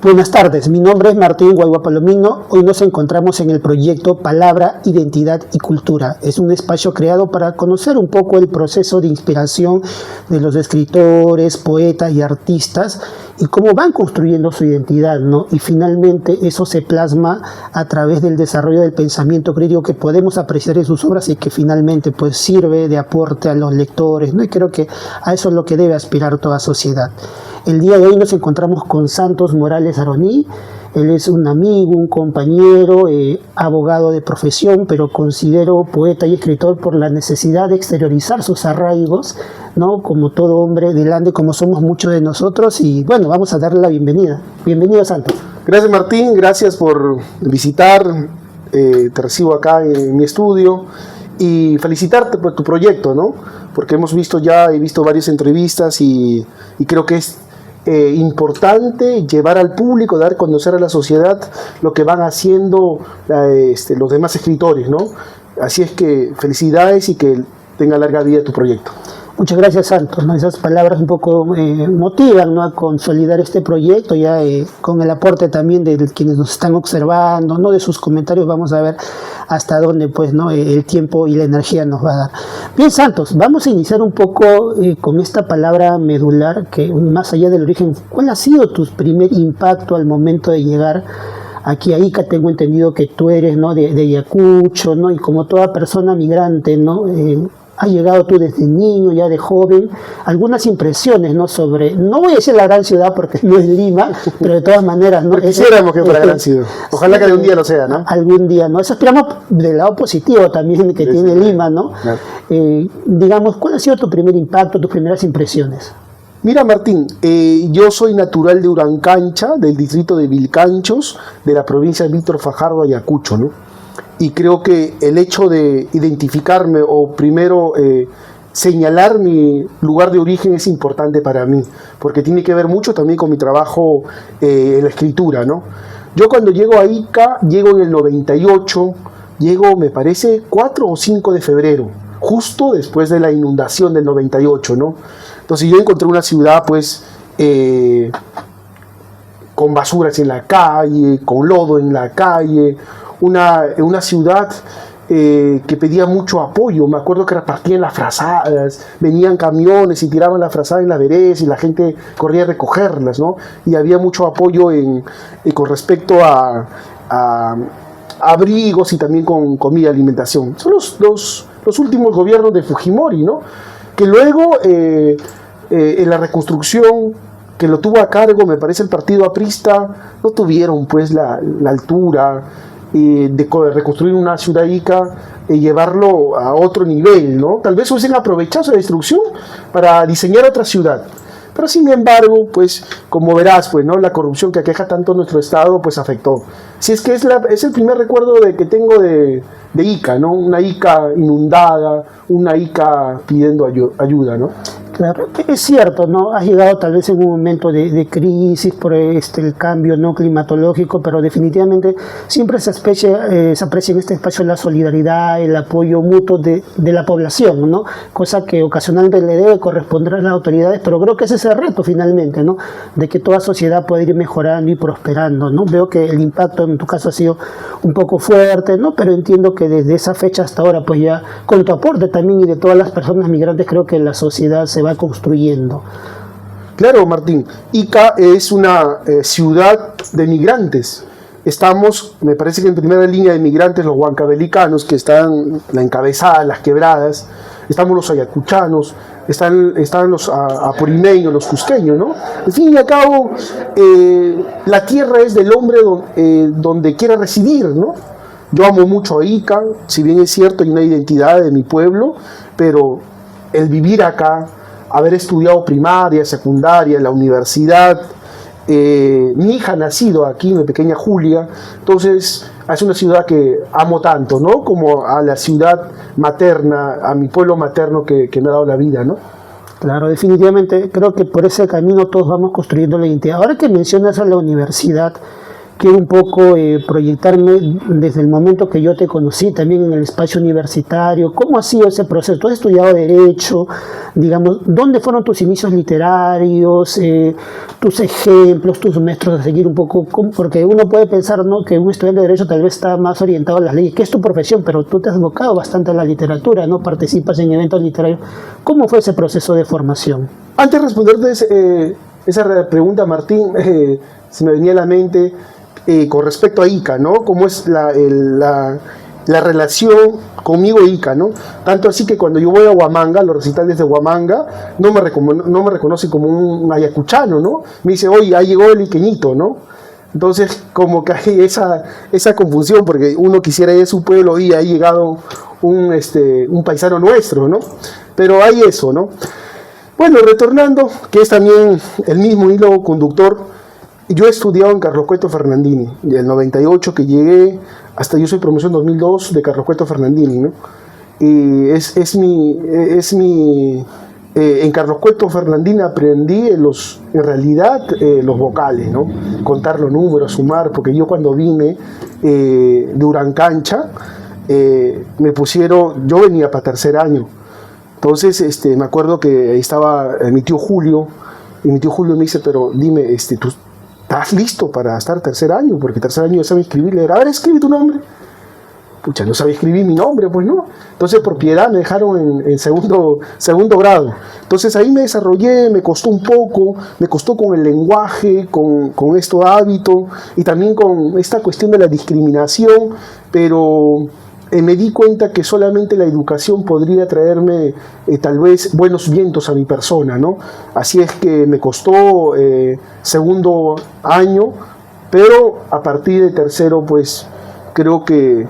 Buenas tardes, mi nombre es Martín Guagua Palomino. Hoy nos encontramos en el proyecto Palabra, Identidad y Cultura. Es un espacio creado para conocer un poco el proceso de inspiración de los escritores, poetas y artistas y cómo van construyendo su identidad, ¿no? Y finalmente eso se plasma a través del desarrollo del pensamiento crítico que podemos apreciar en sus obras y que finalmente pues sirve de aporte a los lectores, ¿no? Y creo que a eso es lo que debe aspirar toda sociedad. El día de hoy nos encontramos con Santos Morales Aroní. Él es un amigo, un compañero, abogado de profesión, pero considero poeta y escritor por la necesidad de exteriorizar sus arraigos, ¿no? Como todo hombre del Ande, como somos muchos de nosotros. Y bueno, vamos a darle la bienvenida. Bienvenido, Santos. Gracias, Martín. Gracias por visitar. Te recibo acá en mi estudio y felicitarte por tu proyecto, ¿no? Porque he visto varias entrevistas y creo que es importante llevar al público, dar a conocer a la sociedad lo que van haciendo los demás escritores, ¿no? Así es que felicidades y que tenga larga vida tu proyecto. Muchas gracias, Santos, ¿no? Esas palabras un poco motivan, ¿no? A consolidar este proyecto, ya con el aporte también de quienes nos están observando, ¿no? De sus comentarios vamos a ver hasta dónde pues, ¿no? El tiempo y la energía nos va a dar. Bien, Santos, vamos a iniciar un poco con esta palabra medular, que más allá del origen, ¿cuál ha sido tu primer impacto al momento de llegar aquí a Ica? Tengo entendido que tú eres, ¿no? de Ayacucho, ¿no? Y como toda persona migrante, ¿no? Has llegado tú desde niño, ya de joven, algunas impresiones, ¿no? Sobre, no voy a decir la gran ciudad porque no es Lima, pero de todas maneras, ¿no? Quisiéramos que fuera gran ciudad. Ojalá que algún día lo sea, ¿no? Algún día, ¿no? Eso esperamos del lado positivo también que tiene Lima, ¿no? Claro. Digamos, ¿cuál ha sido tu primer impacto, tus primeras impresiones? Mira, Martín, yo soy natural de Urancancha, del distrito de Vilcanchos, de la provincia de Víctor Fajardo, Ayacucho, ¿no? Y creo que el hecho de identificarme o primero señalar mi lugar de origen es importante para mí, porque tiene que ver mucho también con mi trabajo en la escritura, ¿no? Yo cuando llego a Ica, llego en el 98, llego me parece 4 o 5 de febrero, justo después de la inundación del 98, ¿no? Entonces yo encontré una ciudad pues con basuras en la calle, con lodo en la calle, una ciudad que pedía mucho apoyo. Me acuerdo que repartían las frazadas, venían camiones y tiraban las frazadas en la veredas y la gente corría a recogerlas, ¿no? Y había mucho apoyo con respecto a abrigos y también con comida y alimentación. Son los últimos gobiernos de Fujimori, ¿no? Que luego en la reconstrucción que lo tuvo a cargo, me parece, el partido aprista, no tuvieron pues la altura de reconstruir una ciudad Ica y llevarlo a otro nivel, ¿no? Tal vez hubiesen aprovechado esa destrucción para diseñar otra ciudad. Pero sin embargo, pues, como verás, pues, ¿no? La corrupción que aqueja tanto nuestro estado, pues, afectó. Si es que es el primer recuerdo que tengo de Ica, ¿no? Una Ica inundada, una Ica pidiendo ayuda, ¿no? Claro, es cierto, ¿no? Has llegado tal vez en un momento de crisis por el cambio, ¿no? Climatológico, pero definitivamente siempre se aprecia en este espacio la solidaridad, el apoyo mutuo de la población, ¿no? Cosa que ocasionalmente le debe corresponder a las autoridades, pero creo que ese es el reto finalmente, ¿no? De que toda sociedad pueda ir mejorando y prosperando, ¿no? Veo que el impacto en tu caso ha sido un poco fuerte, ¿no? Pero entiendo que desde esa fecha hasta ahora, pues ya con tu aporte también y de todas las personas migrantes, creo que la sociedad se va construyendo. Claro, Martín, Ica es una ciudad de migrantes. Estamos, me parece que en primera línea de migrantes los huancavelicanos, que están la encabezada, las quebradas, estamos los ayacuchanos, están los apurimeños, los cusqueños, ¿no? Al fin y al cabo, la tierra es del hombre donde quiera residir, ¿no? Yo amo mucho a Ica, si bien es cierto hay una identidad de mi pueblo, pero el vivir acá, haber estudiado primaria, secundaria, en la universidad, mi hija ha nacido aquí, mi pequeña Julia, entonces es una ciudad que amo tanto, ¿no? Como a la ciudad materna, a mi pueblo materno que me ha dado la vida, ¿no? Claro, definitivamente creo que por ese camino todos vamos construyendo la identidad. Ahora que mencionas a la universidad, quiero un poco proyectarme desde el momento que yo te conocí también en el espacio universitario. ¿Cómo ha sido ese proceso? Tú has estudiado Derecho, digamos, ¿dónde fueron tus inicios literarios, tus ejemplos, tus maestros a seguir un poco? Porque uno puede pensar, ¿no?, que un estudiante de Derecho tal vez está más orientado a las leyes, que es tu profesión, pero tú te has abocado bastante a la literatura, ¿no? Participas en eventos literarios. ¿Cómo fue ese proceso de formación? Antes de responderte esa pregunta, Martín, se me venía a la mente con respecto a Ica, ¿no? Cómo es la relación conmigo e Ica, ¿no? Tanto así que cuando yo voy a Huamanga, los recitales de Huamanga, no me reconoce como un ayacuchano, ¿no? Me dice, oye, ahí llegó el iqueñito, ¿no? Entonces, como que hay esa confusión, porque uno quisiera ir a su pueblo y ha llegado un paisano nuestro, ¿no? Pero hay eso, ¿no? Bueno, retornando, que es también el mismo hilo conductor, yo he estudiado en Carlos Cueto Fernandini, del 98 que llegué, hasta yo soy promoción 2002 de Carlos Cueto Fernandini, ¿no? Y en Carlos Cueto Fernandini aprendí en realidad los vocales, ¿no? Contar los números, sumar, porque yo cuando vine de Urancancha, me pusieron, yo venía para tercer año, entonces me acuerdo que estaba mi tío Julio, y mi tío Julio me dice, pero dime, ¿tú estás listo para estar tercer año? Porque tercer año ya sabe escribir, leer. A ver, escribe tu nombre. Pucha, no sabía escribir mi nombre, pues no. Entonces por piedad me dejaron en segundo grado. Entonces ahí me desarrollé, me costó un poco, me costó con el lenguaje, con estos hábitos y también con esta cuestión de la discriminación, pero me di cuenta que solamente la educación podría traerme tal vez buenos vientos a mi persona, ¿no? Así es que me costó segundo año, pero a partir de tercero, pues creo que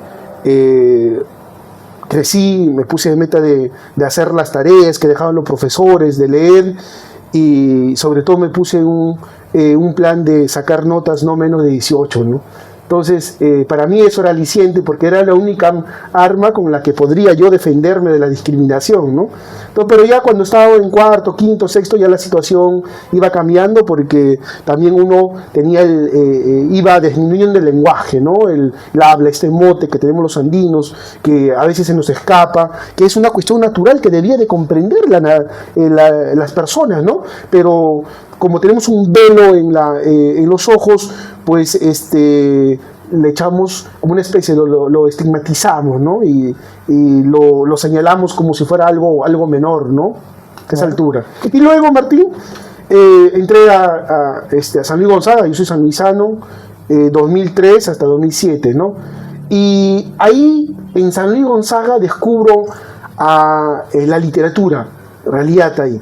crecí, me puse de meta de hacer las tareas que dejaban los profesores, de leer, y sobre todo me puse un plan de sacar notas no menos de 18, ¿no? Entonces, para mí eso era aliciente porque era la única arma con la que podría yo defenderme de la discriminación, ¿no? Entonces, pero ya cuando estaba en cuarto, quinto, sexto, ya la situación iba cambiando porque también uno tenía iba disminuyendo el lenguaje, ¿no? El habla, este mote que tenemos los andinos, que a veces se nos escapa, que es una cuestión natural que debía de comprender las personas, ¿no? Pero como tenemos un velo en los ojos, pues le echamos como una especie, lo estigmatizamos, ¿no? Y lo señalamos como si fuera algo menor, ¿no? A esa altura. Y luego, Martín, entré a San Luis Gonzaga, yo soy sanluisano, 2003 hasta 2007, ¿no? Y ahí, en San Luis Gonzaga, descubro la literatura, en realidad ahí,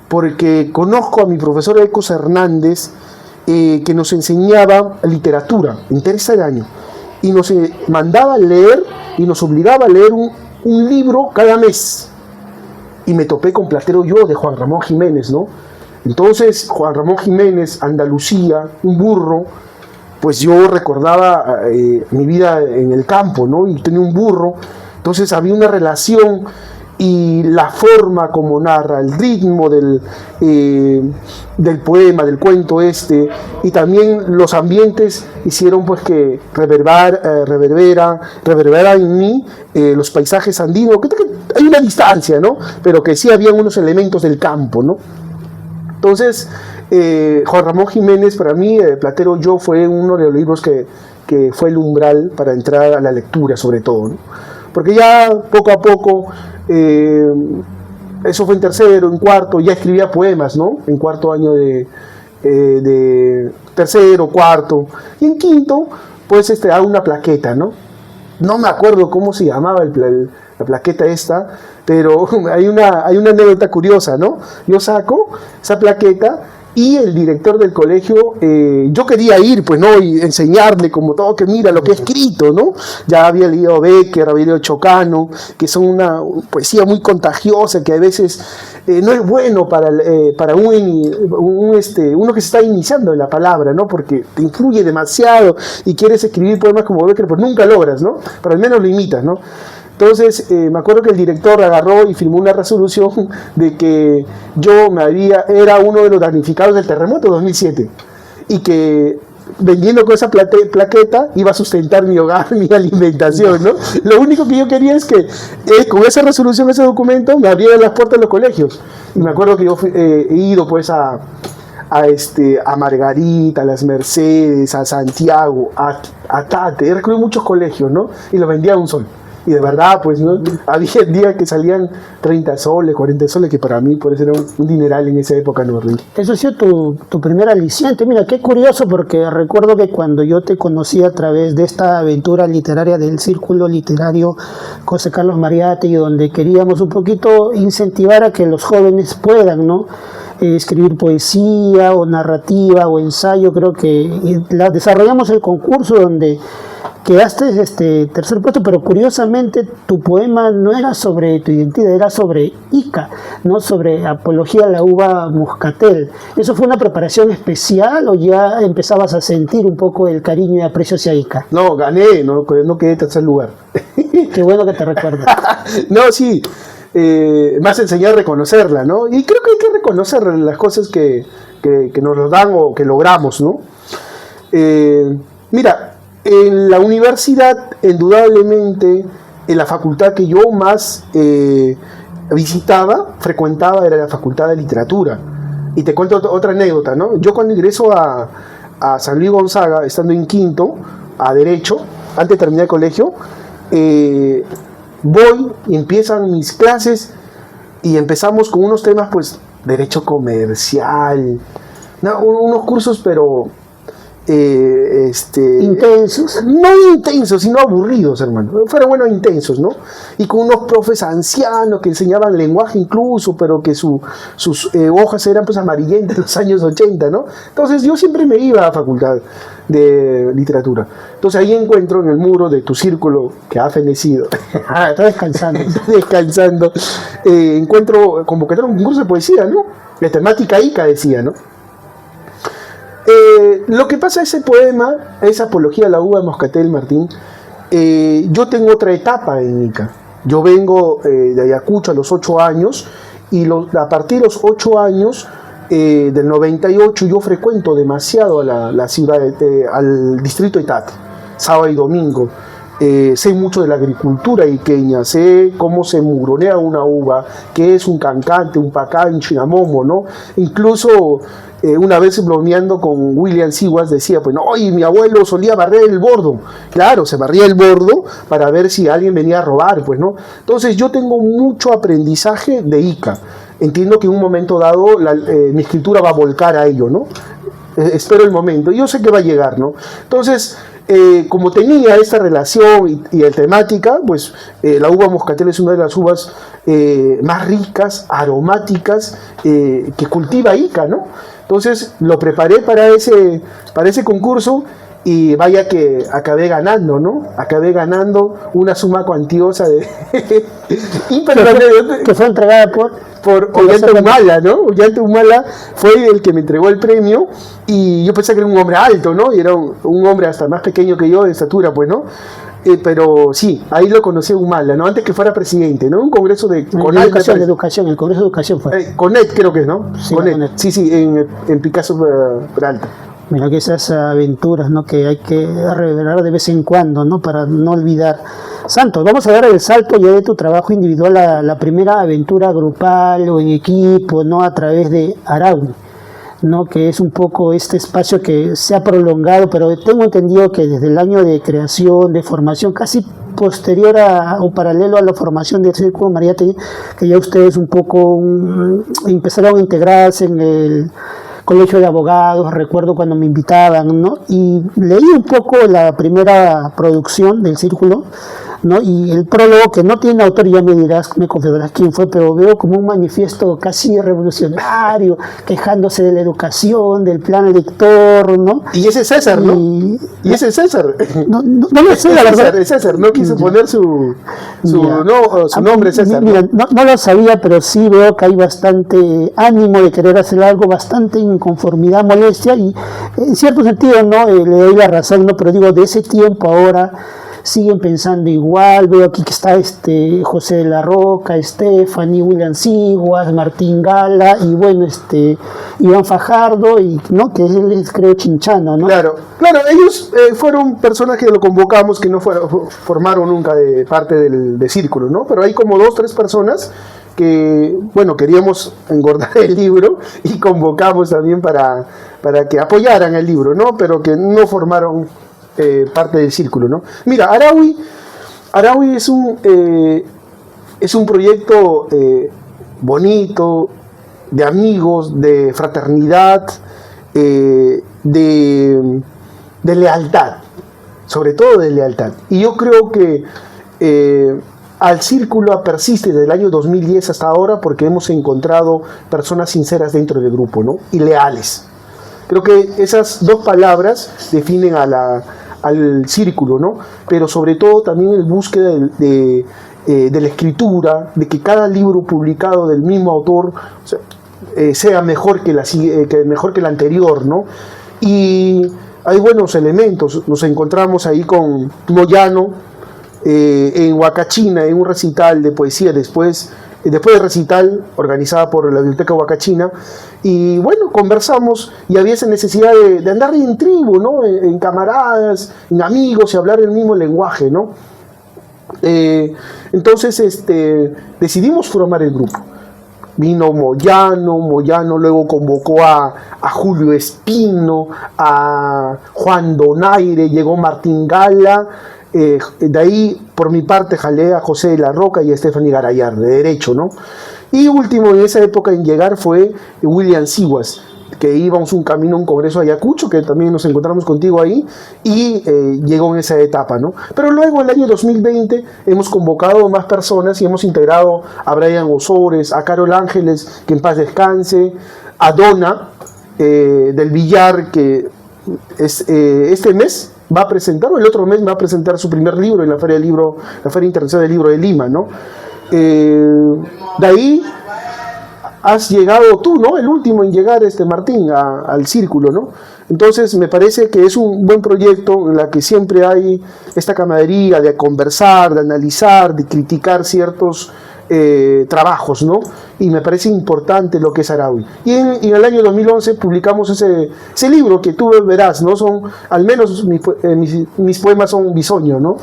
porque conozco a mi profesor Ecos Hernández, que nos enseñaba literatura en tercer año y nos mandaba a leer y nos obligaba a leer un libro cada mes, y me topé con Platero yo de Juan Ramón Jiménez, ¿no? Entonces Juan Ramón Jiménez, Andalucía, un burro, pues yo recordaba mi vida en el campo, ¿no? Y tenía un burro, entonces había una relación, y la forma como narra, el ritmo del poema, del cuento y también los ambientes hicieron pues que reverbera en mí los paisajes andinos, que hay una distancia, ¿no? Pero que sí había unos elementos del campo, ¿no? Entonces, Juan Ramón Jiménez, para mí, Platero yo, fue uno de los libros que fue el umbral para entrar a la lectura, sobre todo, ¿no? Porque ya poco a poco, eso fue en tercero, en cuarto, ya escribía poemas, ¿no? En cuarto año de tercero, cuarto, y en quinto, pues hago una plaqueta, ¿no? No me acuerdo cómo se llamaba la plaqueta esta, pero hay una anécdota curiosa, ¿no? Yo saco esa plaqueta y el director del colegio, yo quería ir, pues, ¿no? Y enseñarle como todo, que mira lo que he escrito, ¿no? Ya había leído Bécquer, había leído Chocano, que son una poesía muy contagiosa, que a veces no es bueno para uno que se está iniciando en la palabra, ¿no? Porque te influye demasiado y quieres escribir poemas como Bécquer, pero nunca logras, ¿no? Pero al menos lo imitas, ¿no? Entonces, me acuerdo que el director agarró y firmó una resolución de que yo era uno de los damnificados del terremoto de 2007 y que vendiendo con esa plaqueta iba a sustentar mi hogar, mi alimentación, ¿no? Lo único que yo quería es que con esa resolución, ese documento, me abrieran las puertas de los colegios. Y me acuerdo que yo he ido pues a Margarita, a Las Mercedes, a Santiago, a Tate, he recorrido muchos colegios, ¿no? Y los vendía a un sol. Y de verdad, pues, ¿no? Había días que salían 30 soles, 40 soles, que para mí por eso era un dineral en esa época, ¿no? Eso ha sido tu primer aliciente. Mira, qué curioso, porque recuerdo que cuando yo te conocí a través de esta aventura literaria del Círculo Literario José Carlos Mariátegui, donde queríamos un poquito incentivar a que los jóvenes puedan, ¿no? Escribir poesía o narrativa o ensayo. Creo que desarrollamos el concurso donde quedaste tercer puesto, pero curiosamente tu poema no era sobre tu identidad, era sobre Ica, no sobre apología a la uva moscatel. ¿Eso fue una preparación especial o ya empezabas a sentir un poco el cariño y aprecio hacia Ica? No, gané, no quedé en tercer lugar. Qué bueno que te recuerdas. No, sí, más enseñar a reconocerla, ¿no? Y creo que hay que reconocer las cosas que nos lo dan o que logramos, ¿no? Mira, en la universidad, indudablemente, en la facultad que yo más frecuentaba, era la Facultad de Literatura. Y te cuento otra anécdota, ¿no? Yo cuando ingreso a San Luis Gonzaga, estando en quinto, a Derecho, antes de terminar el colegio, voy y empiezan mis clases y empezamos con unos temas, pues, Derecho Comercial, ¿no? Unos cursos, pero intensos, no intensos, sino aburridos, hermano. Fueron intensos, ¿no? Y con unos profes ancianos que enseñaban lenguaje incluso, pero que sus hojas eran pues amarillentas en los años 80, ¿no? Entonces yo siempre me iba a la facultad de literatura. Entonces ahí encuentro en el muro de tu círculo que ha fenecido. Está descansando. Descansando. Encuentro convocatoria un concurso de poesía, ¿no? La temática Ica decía, ¿no? Lo que pasa, ese poema, esa apología a la uva de moscatel, Martín, yo tengo otra etapa en Ica. Yo vengo de Ayacucho a los 8 años y a partir de los 8 años del 98 yo frecuento demasiado a la ciudad, al distrito de Tate, sábado y domingo. Sé mucho de la agricultura iqueña, sé cómo se muronea una uva, qué es un cancante, un pacán, un chinamomo, ¿no? Incluso una vez bromeando con William Siguas decía, pues no, oye, mi abuelo solía barrer el bordo. Claro, se barría el bordo para ver si alguien venía a robar, pues, ¿no? Entonces yo tengo mucho aprendizaje de Ica. Entiendo que en un momento dado mi escritura va a volcar a ello, ¿no? Espero el momento. Yo sé que va a llegar, ¿no? Entonces, como tenía esta relación y temática, pues la uva moscatel es una de las uvas más ricas, aromáticas, que cultiva Ica, ¿no? Entonces lo preparé para ese concurso y vaya que acabé ganando, ¿no? Acabé ganando una suma cuantiosa de... que fue entregada por Ollanta Humala, ¿no? Ollanta Humala fue el que me entregó el premio y yo pensé que era un hombre alto, ¿no? Y era un hombre hasta más pequeño que yo de estatura, pues, ¿no? Pero sí, ahí lo conocí a Humala, ¿no? Antes que fuera presidente, ¿no? Un congreso de... el Congreso de Educación fue. Conet creo que es, ¿no? Sí, Conet. Sí, en Picasso Peralta. Mira que esas aventuras, ¿no? Que hay que revelar de vez en cuando, ¿no? Para no olvidar. Santos, vamos a dar el salto ya de tu trabajo individual a la primera aventura grupal o en equipo, ¿no? A través de Arauni, ¿no? Que es un poco este espacio que se ha prolongado, pero tengo entendido que desde el año de creación, de formación, casi posterior o paralelo a la formación del Círculo Mariátegui, que ya ustedes un poco empezaron a integrarse en el Colegio de Abogados. Recuerdo cuando me invitaban, ¿no? Y leí un poco la primera producción del Círculo, ¿no? Y el prólogo, que no tiene autor, ya me confesarás quién fue, pero veo como un manifiesto casi revolucionario, quejándose de la educación, del plan lector, ¿no? Y ese César, ¿no? Y ese César. No lo sé, la verdad. César no quiso poner su nombre, César. Mira, no lo sabía, pero sí veo que hay bastante ánimo de querer hacer algo, bastante inconformidad, molestia, y en cierto sentido, ¿no? Le doy la razón, ¿no? Pero digo, de ese tiempo ahora, siguen pensando igual. Veo aquí que está José de la Roca, Stephanie, William Siguas, Martín Gala y bueno, Iván Fajardo, y ¿no? Que él es, creo, chinchano, ¿no? Claro, ellos fueron personas que lo convocamos, que no formaron nunca de parte de círculo, ¿no? Pero hay como 2, 3 personas que, bueno, queríamos engordar el libro y convocamos también para que apoyaran el libro, ¿no? Pero que no formaron parte del círculo, ¿no? Mira, Araui es un proyecto bonito, de amigos, de fraternidad, de lealtad, sobre todo de lealtad. Y yo creo que al círculo persiste desde el año 2010 hasta ahora porque hemos encontrado personas sinceras dentro del grupo, ¿no? Y leales. Creo que esas 2 palabras definen al círculo, ¿no? Pero sobre todo también el búsqueda de la escritura, de que cada libro publicado del mismo autor sea mejor que el anterior, ¿no? Y hay buenos elementos. Nos encontramos ahí con Moyano en Huacachina, en un recital de poesía después del recital organizada por la Biblioteca Huacachina, y bueno, conversamos y había esa necesidad de andar en tribu, ¿no? En camaradas, en amigos, y hablar el mismo lenguaje, ¿no? Entonces decidimos formar el grupo. Vino Moyano luego convocó a Julio Espino, a Juan Donaire, llegó Martín Gala, de ahí por mi parte jalé a José de la Roca y a Stephanie Garayar, de derecho, ¿no? Y último en esa época en llegar fue William Siguas, que íbamos un camino a un congreso a Ayacucho, que también nos encontramos contigo ahí, y llegó en esa etapa, ¿no? Pero luego, en el año 2020, hemos convocado más personas y hemos integrado a Brian Osores, a Carol Ángeles, que en paz descanse, a Donna del Villar, que este mes va a presentar, o el otro mes va a presentar su primer libro en la Feria Internacional del Libro de Lima, ¿no? De ahí has llegado tú, ¿no? El último en llegar, Martín, al círculo, ¿no? Entonces me parece que es un buen proyecto en la que siempre hay esta camaradería de conversar, de analizar, de criticar ciertos trabajos, ¿no? Y me parece importante lo que es Araui. Y en el año 2011 publicamos ese libro que tú verás, ¿no? Al menos mis poemas son bisoño, ¿no?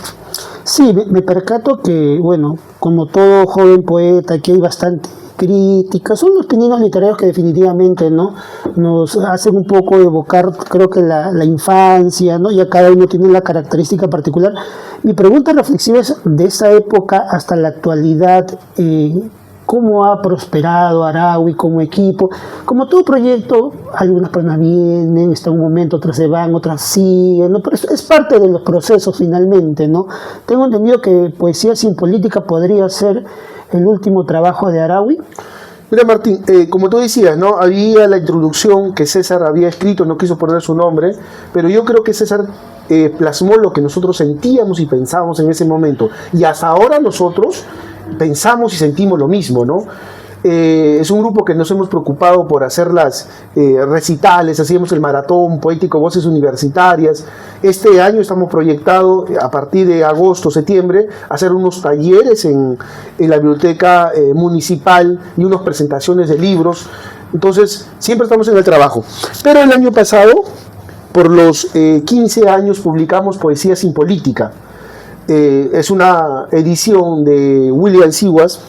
Sí, me percato que, bueno, como todo joven poeta, aquí hay bastante crítica, son los pininos literarios que definitivamente, ¿no?, nos hacen un poco evocar, creo que la infancia, ¿no? Ya cada uno tiene la característica particular. Mi pregunta reflexiva es, de esa época hasta la actualidad, ¿cómo ha prosperado Araui como equipo? Como todo proyecto, algunas personas vienen, están un momento, otras se van, otras siguen, ¿no? Pero es parte de los procesos finalmente, ¿no? Tengo entendido que Poesía sin Política podría ser el último trabajo de Araui. Mira, Martín, como tú decías, ¿no? Había la introducción que César había escrito, no quiso poner su nombre, pero yo creo que César plasmó lo que nosotros sentíamos y pensábamos en ese momento. Y hasta ahora nosotros pensamos y sentimos lo mismo, ¿no? Es un grupo que nos hemos preocupado por hacer las recitales, hacíamos el maratón poético Voces Universitarias. Este año estamos proyectados, a partir de agosto, septiembre, hacer unos talleres en la biblioteca municipal y unas presentaciones de libros. Entonces, siempre estamos en el trabajo. Pero el año pasado, por los 15 años, publicamos Poesía sin Política. Es una edición de William Siguas,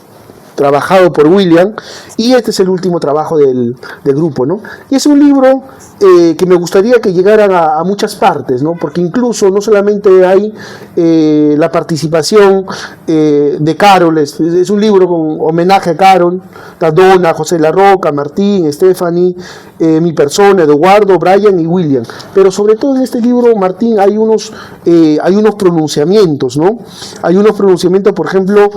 trabajado por William, y este es el último trabajo del grupo, ¿no? Y es un libro que me gustaría que llegaran a muchas partes, ¿no? Porque incluso no solamente hay la participación de Carol, es un libro con homenaje a Carol, a Donna, José La Roca, Martín, Stephanie, mi persona, Eduardo, Brian y William. Pero sobre todo en este libro, Martín, hay unos pronunciamientos, ¿no? Hay unos pronunciamientos, por ejemplo,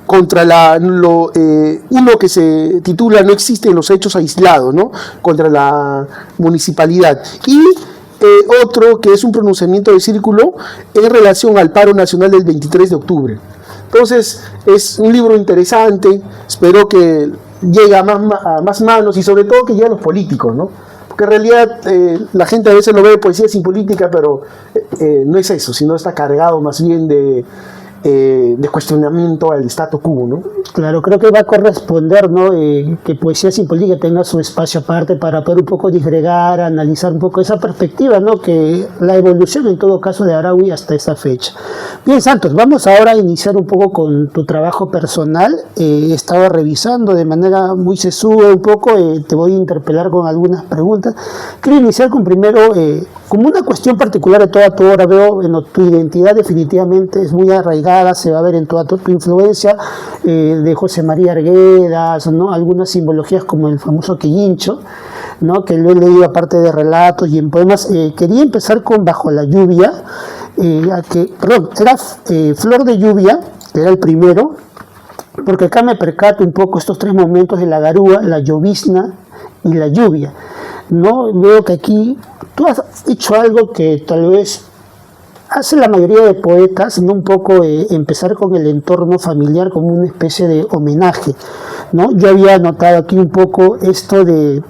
contra uno que se titula No existen los hechos aislados, ¿no? Contra la municipalidad, y otro que es un pronunciamiento de círculo en relación al paro nacional del 23 de octubre. Entonces es un libro interesante, espero que llegue a más manos y sobre todo que llegue a los políticos, ¿no? Porque que en realidad la gente a veces lo ve poesía sin política, pero no es eso, sino está cargado más bien de cuestionamiento al status quo, ¿no? Claro, creo que va a corresponder, ¿no? Que Poesía sin Política tenga su espacio aparte para poder un poco disgregar, analizar un poco esa perspectiva, ¿no? Que la evolución en todo caso de Arahwi hasta esta fecha. Bien, Santos, vamos ahora a iniciar un poco con tu trabajo personal. He estado revisando de manera muy sesuda un poco, te voy a interpelar con algunas preguntas. Quiero iniciar con primero, como una cuestión particular de toda tu obra, veo, bueno, tu identidad definitivamente es muy arraigada, se va a ver en toda tu influencia, de José María Arguedas, ¿no? Algunas simbologías como el famoso Quillincho, ¿no? Que lo he leído aparte de relatos y en poemas. Quería empezar con Bajo la lluvia, era Flor de lluvia, que era el primero, porque acá me percato un poco estos tres momentos de la garúa, la llovizna y la lluvia, ¿no? Veo que aquí tú has hecho algo que tal vez hace la mayoría de poetas, ¿no? Un poco empezar con el entorno familiar como una especie de homenaje, ¿no? Yo había notado aquí un poco esto de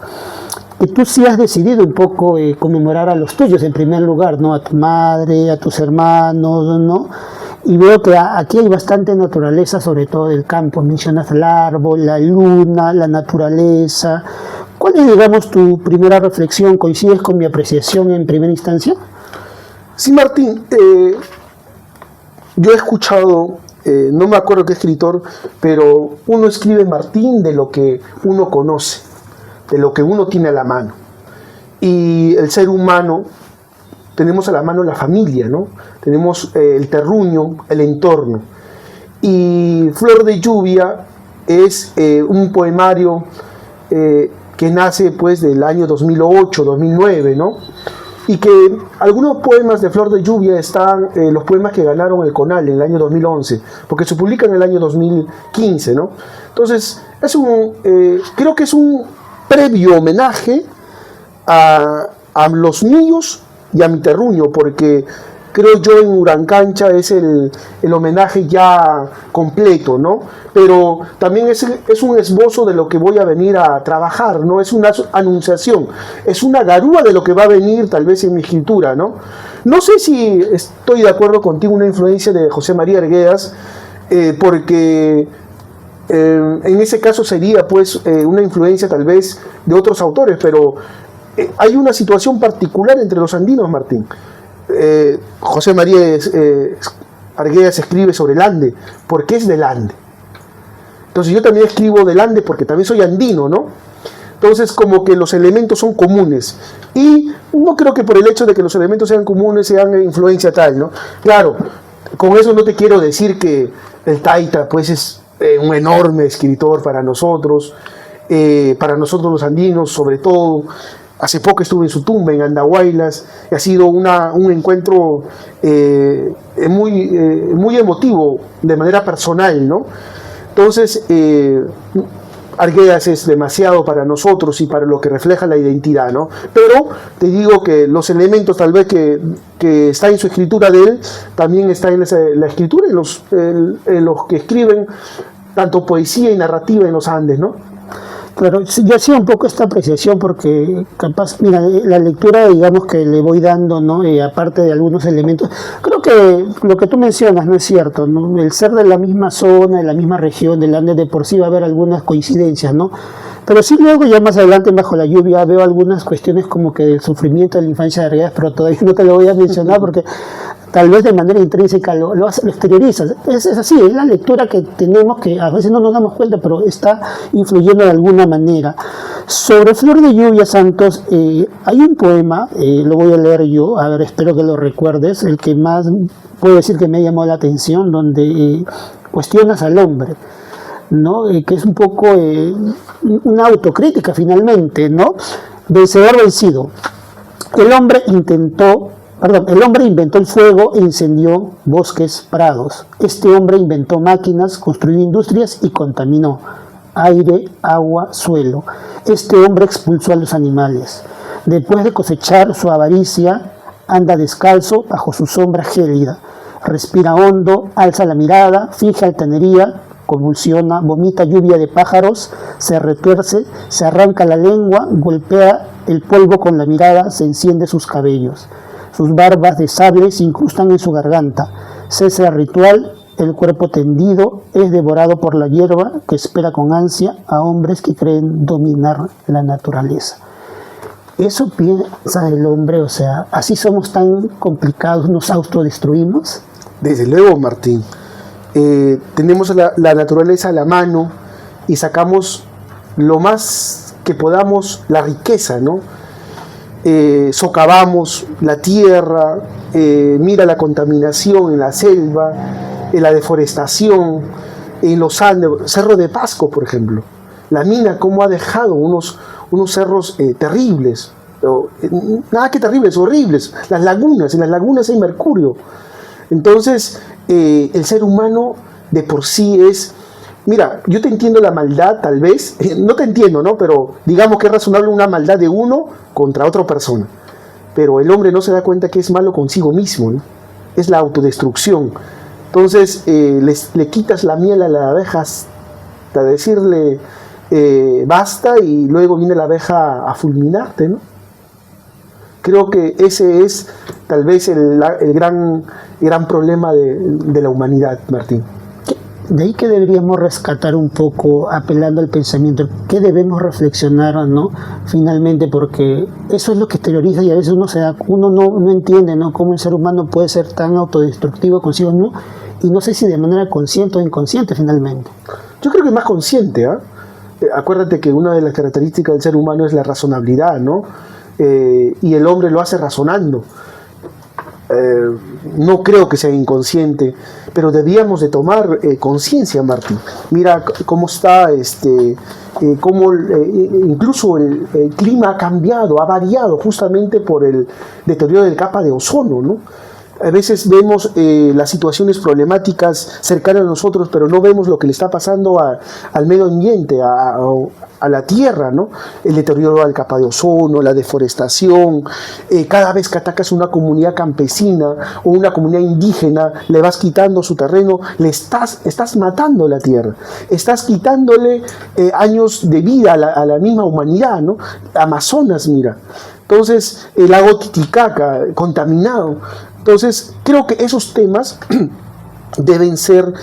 que tú sí has decidido un poco conmemorar a los tuyos en primer lugar, ¿no? A tu madre, a tus hermanos, ¿no? Y veo que aquí hay bastante naturaleza, sobre todo del campo. Mencionas el árbol, la luna, la naturaleza. ¿Cuál es, digamos, tu primera reflexión? ¿Coincides con mi apreciación en primera instancia? Sí, Martín, yo he escuchado, no me acuerdo qué escritor, pero uno escribe Martín de lo que uno conoce, de lo que uno tiene a la mano. Y el ser humano, tenemos a la mano la familia, ¿no? Tenemos el terruño, el entorno. Y Flor de lluvia es un poemario que nace pues del año 2008, 2009, ¿no? Y que algunos poemas de Flor de lluvia están, los poemas que ganaron el CONAL en el año 2011, porque se publican en el año 2015, ¿no? Entonces, creo que es un previo homenaje a los míos y a mi terruño, porque creo yo en Urancancha es el homenaje ya completo, ¿no? Pero también es un esbozo de lo que voy a venir a trabajar, ¿no? Es una anunciación, es una garúa de lo que va a venir tal vez en mi escritura, ¿no? No sé si estoy de acuerdo contigo, una influencia de José María Arguedas, porque en ese caso sería pues una influencia tal vez de otros autores, pero hay una situación particular entre los andinos, Martín. José María Arguedas escribe sobre el Ande, porque es del Ande. Entonces yo también escribo del Ande porque también soy andino, ¿no? Entonces como que los elementos son comunes. Y no creo que por el hecho de que los elementos sean comunes sean influencia tal, ¿no? Claro, con eso no te quiero decir que el Taita pues es un enorme escritor para nosotros los andinos sobre todo. Hace poco estuve en su tumba en Andahuaylas y ha sido un encuentro muy emotivo de manera personal, ¿no? Entonces, Arguedas es demasiado para nosotros y para lo que refleja la identidad, ¿no? Pero te digo que los elementos tal vez que está en su escritura de él, también está en la escritura, en los que escriben tanto poesía y narrativa en los Andes, ¿no? Claro, yo hacía un poco esta apreciación porque capaz, mira, la lectura, digamos, que le voy dando, ¿no? Aparte de algunos elementos, creo que lo que tú mencionas no es cierto, ¿no? El ser de la misma zona, de la misma región del Andes, de por sí va a haber algunas coincidencias, ¿no? Pero sí luego ya más adelante Bajo la lluvia veo algunas cuestiones como que del sufrimiento de la infancia de Arguedas, pero todavía no te lo voy a mencionar porque tal vez de manera intrínseca lo exteriorizas. Es así, es la lectura que tenemos que a veces no nos damos cuenta, pero está influyendo de alguna manera. Sobre Flor de lluvia, Santos, hay un poema, lo voy a leer yo, a ver, espero que lo recuerdes, el que más puedo decir que me llamó la atención, donde cuestionas al hombre, ¿no? Que es un poco una autocrítica finalmente, ¿no? Vencedor vencido. El hombre inventó el fuego e incendió bosques, prados. Este hombre inventó máquinas, construyó industrias y contaminó aire, agua, suelo. Este hombre expulsó a los animales. Después de cosechar su avaricia, anda descalzo bajo su sombra gélida. Respira hondo, alza la mirada, finge altanería, convulsiona, vomita lluvia de pájaros, se retuerce, se arranca la lengua, golpea El polvo con la mirada se enciende sus cabellos. Sus barbas de sable se incrustan en su garganta. Cesa el ritual, el cuerpo tendido es devorado por la hierba que espera con ansia a hombres que creen dominar la naturaleza. Eso piensa el hombre, o sea, así somos tan complicados, nos autodestruimos. Desde luego, Martín. Tenemos la naturaleza a la mano y sacamos lo más que podamos, la riqueza, ¿no? Socavamos la tierra, mira la contaminación en la selva, en la deforestación, en los Andes, Cerro de Pasco, por ejemplo. La mina, cómo ha dejado unos cerros terribles, nada que terribles, horribles. Las lagunas, en las lagunas hay mercurio. Entonces, el ser humano de por sí es... Mira, yo te entiendo la maldad, tal vez, no te entiendo, ¿no? Pero digamos que es razonable una maldad de uno contra otra persona. Pero el hombre no se da cuenta que es malo consigo mismo, ¿no? Es la autodestrucción. Entonces, le quitas la miel a la abeja hasta decirle basta y luego viene la abeja a fulminarte, ¿no? Creo que ese es tal vez el gran problema de la humanidad, Martín. De ahí que deberíamos rescatar un poco, apelando al pensamiento, que debemos reflexionar, ¿no? Finalmente, porque eso es lo que exterioriza y a veces uno no entiende, ¿no? Cómo el ser humano puede ser tan autodestructivo consigo mismo, y no sé si de manera consciente o inconsciente finalmente. Yo creo que es más consciente, ¿eh? Acuérdate que una de las características del ser humano es la razonabilidad, ¿no? Y el hombre lo hace razonando. No creo que sea inconsciente, pero debíamos de tomar conciencia, Martín. Mira cómo está, cómo incluso el clima ha cambiado, ha variado justamente por el deterioro del capa de ozono, ¿no? A veces vemos las situaciones problemáticas cercanas a nosotros, pero no vemos lo que le está pasando al medio ambiente, a la tierra, ¿no? El deterioro del capa de ozono, la deforestación. Cada vez que atacas una comunidad campesina o una comunidad indígena, le vas quitando su terreno, estás matando la tierra, estás quitándole años de vida a la misma humanidad, ¿no? Amazonas, mira. Entonces, el lago Titicaca contaminado. Entonces, creo que esos temas deben ser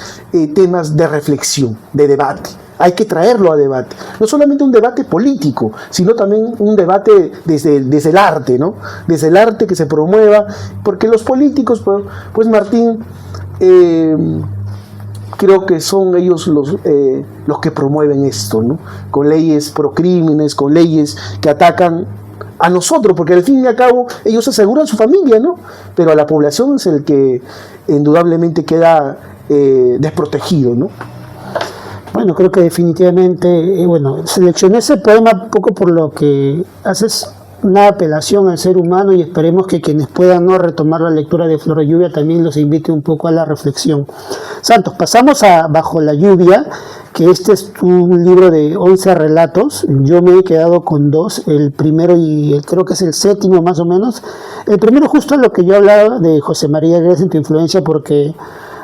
temas de reflexión, de debate. Hay que traerlo a debate. No solamente un debate político, sino también un debate desde el arte, ¿no? Desde el arte que se promueva, porque los políticos, pues Martín, creo que son ellos los que promueven esto, ¿no? Con leyes procrímenes, con leyes que atacan a nosotros, porque al fin y al cabo ellos aseguran su familia, ¿no? Pero a la población es el que indudablemente queda desprotegido, ¿no? Bueno, creo que definitivamente, seleccioné ese poema un poco por lo que haces una apelación al ser humano y esperemos que quienes puedan no retomar la lectura de Flor de Lluvia también los invite un poco a la reflexión. Santos, pasamos a Bajo la Lluvia, que este es un libro de 11 relatos. Yo me he quedado con 2, el primero y creo que es el 7º más o menos. El primero justo es lo que yo hablaba de José María Grez en Tu influencia, porque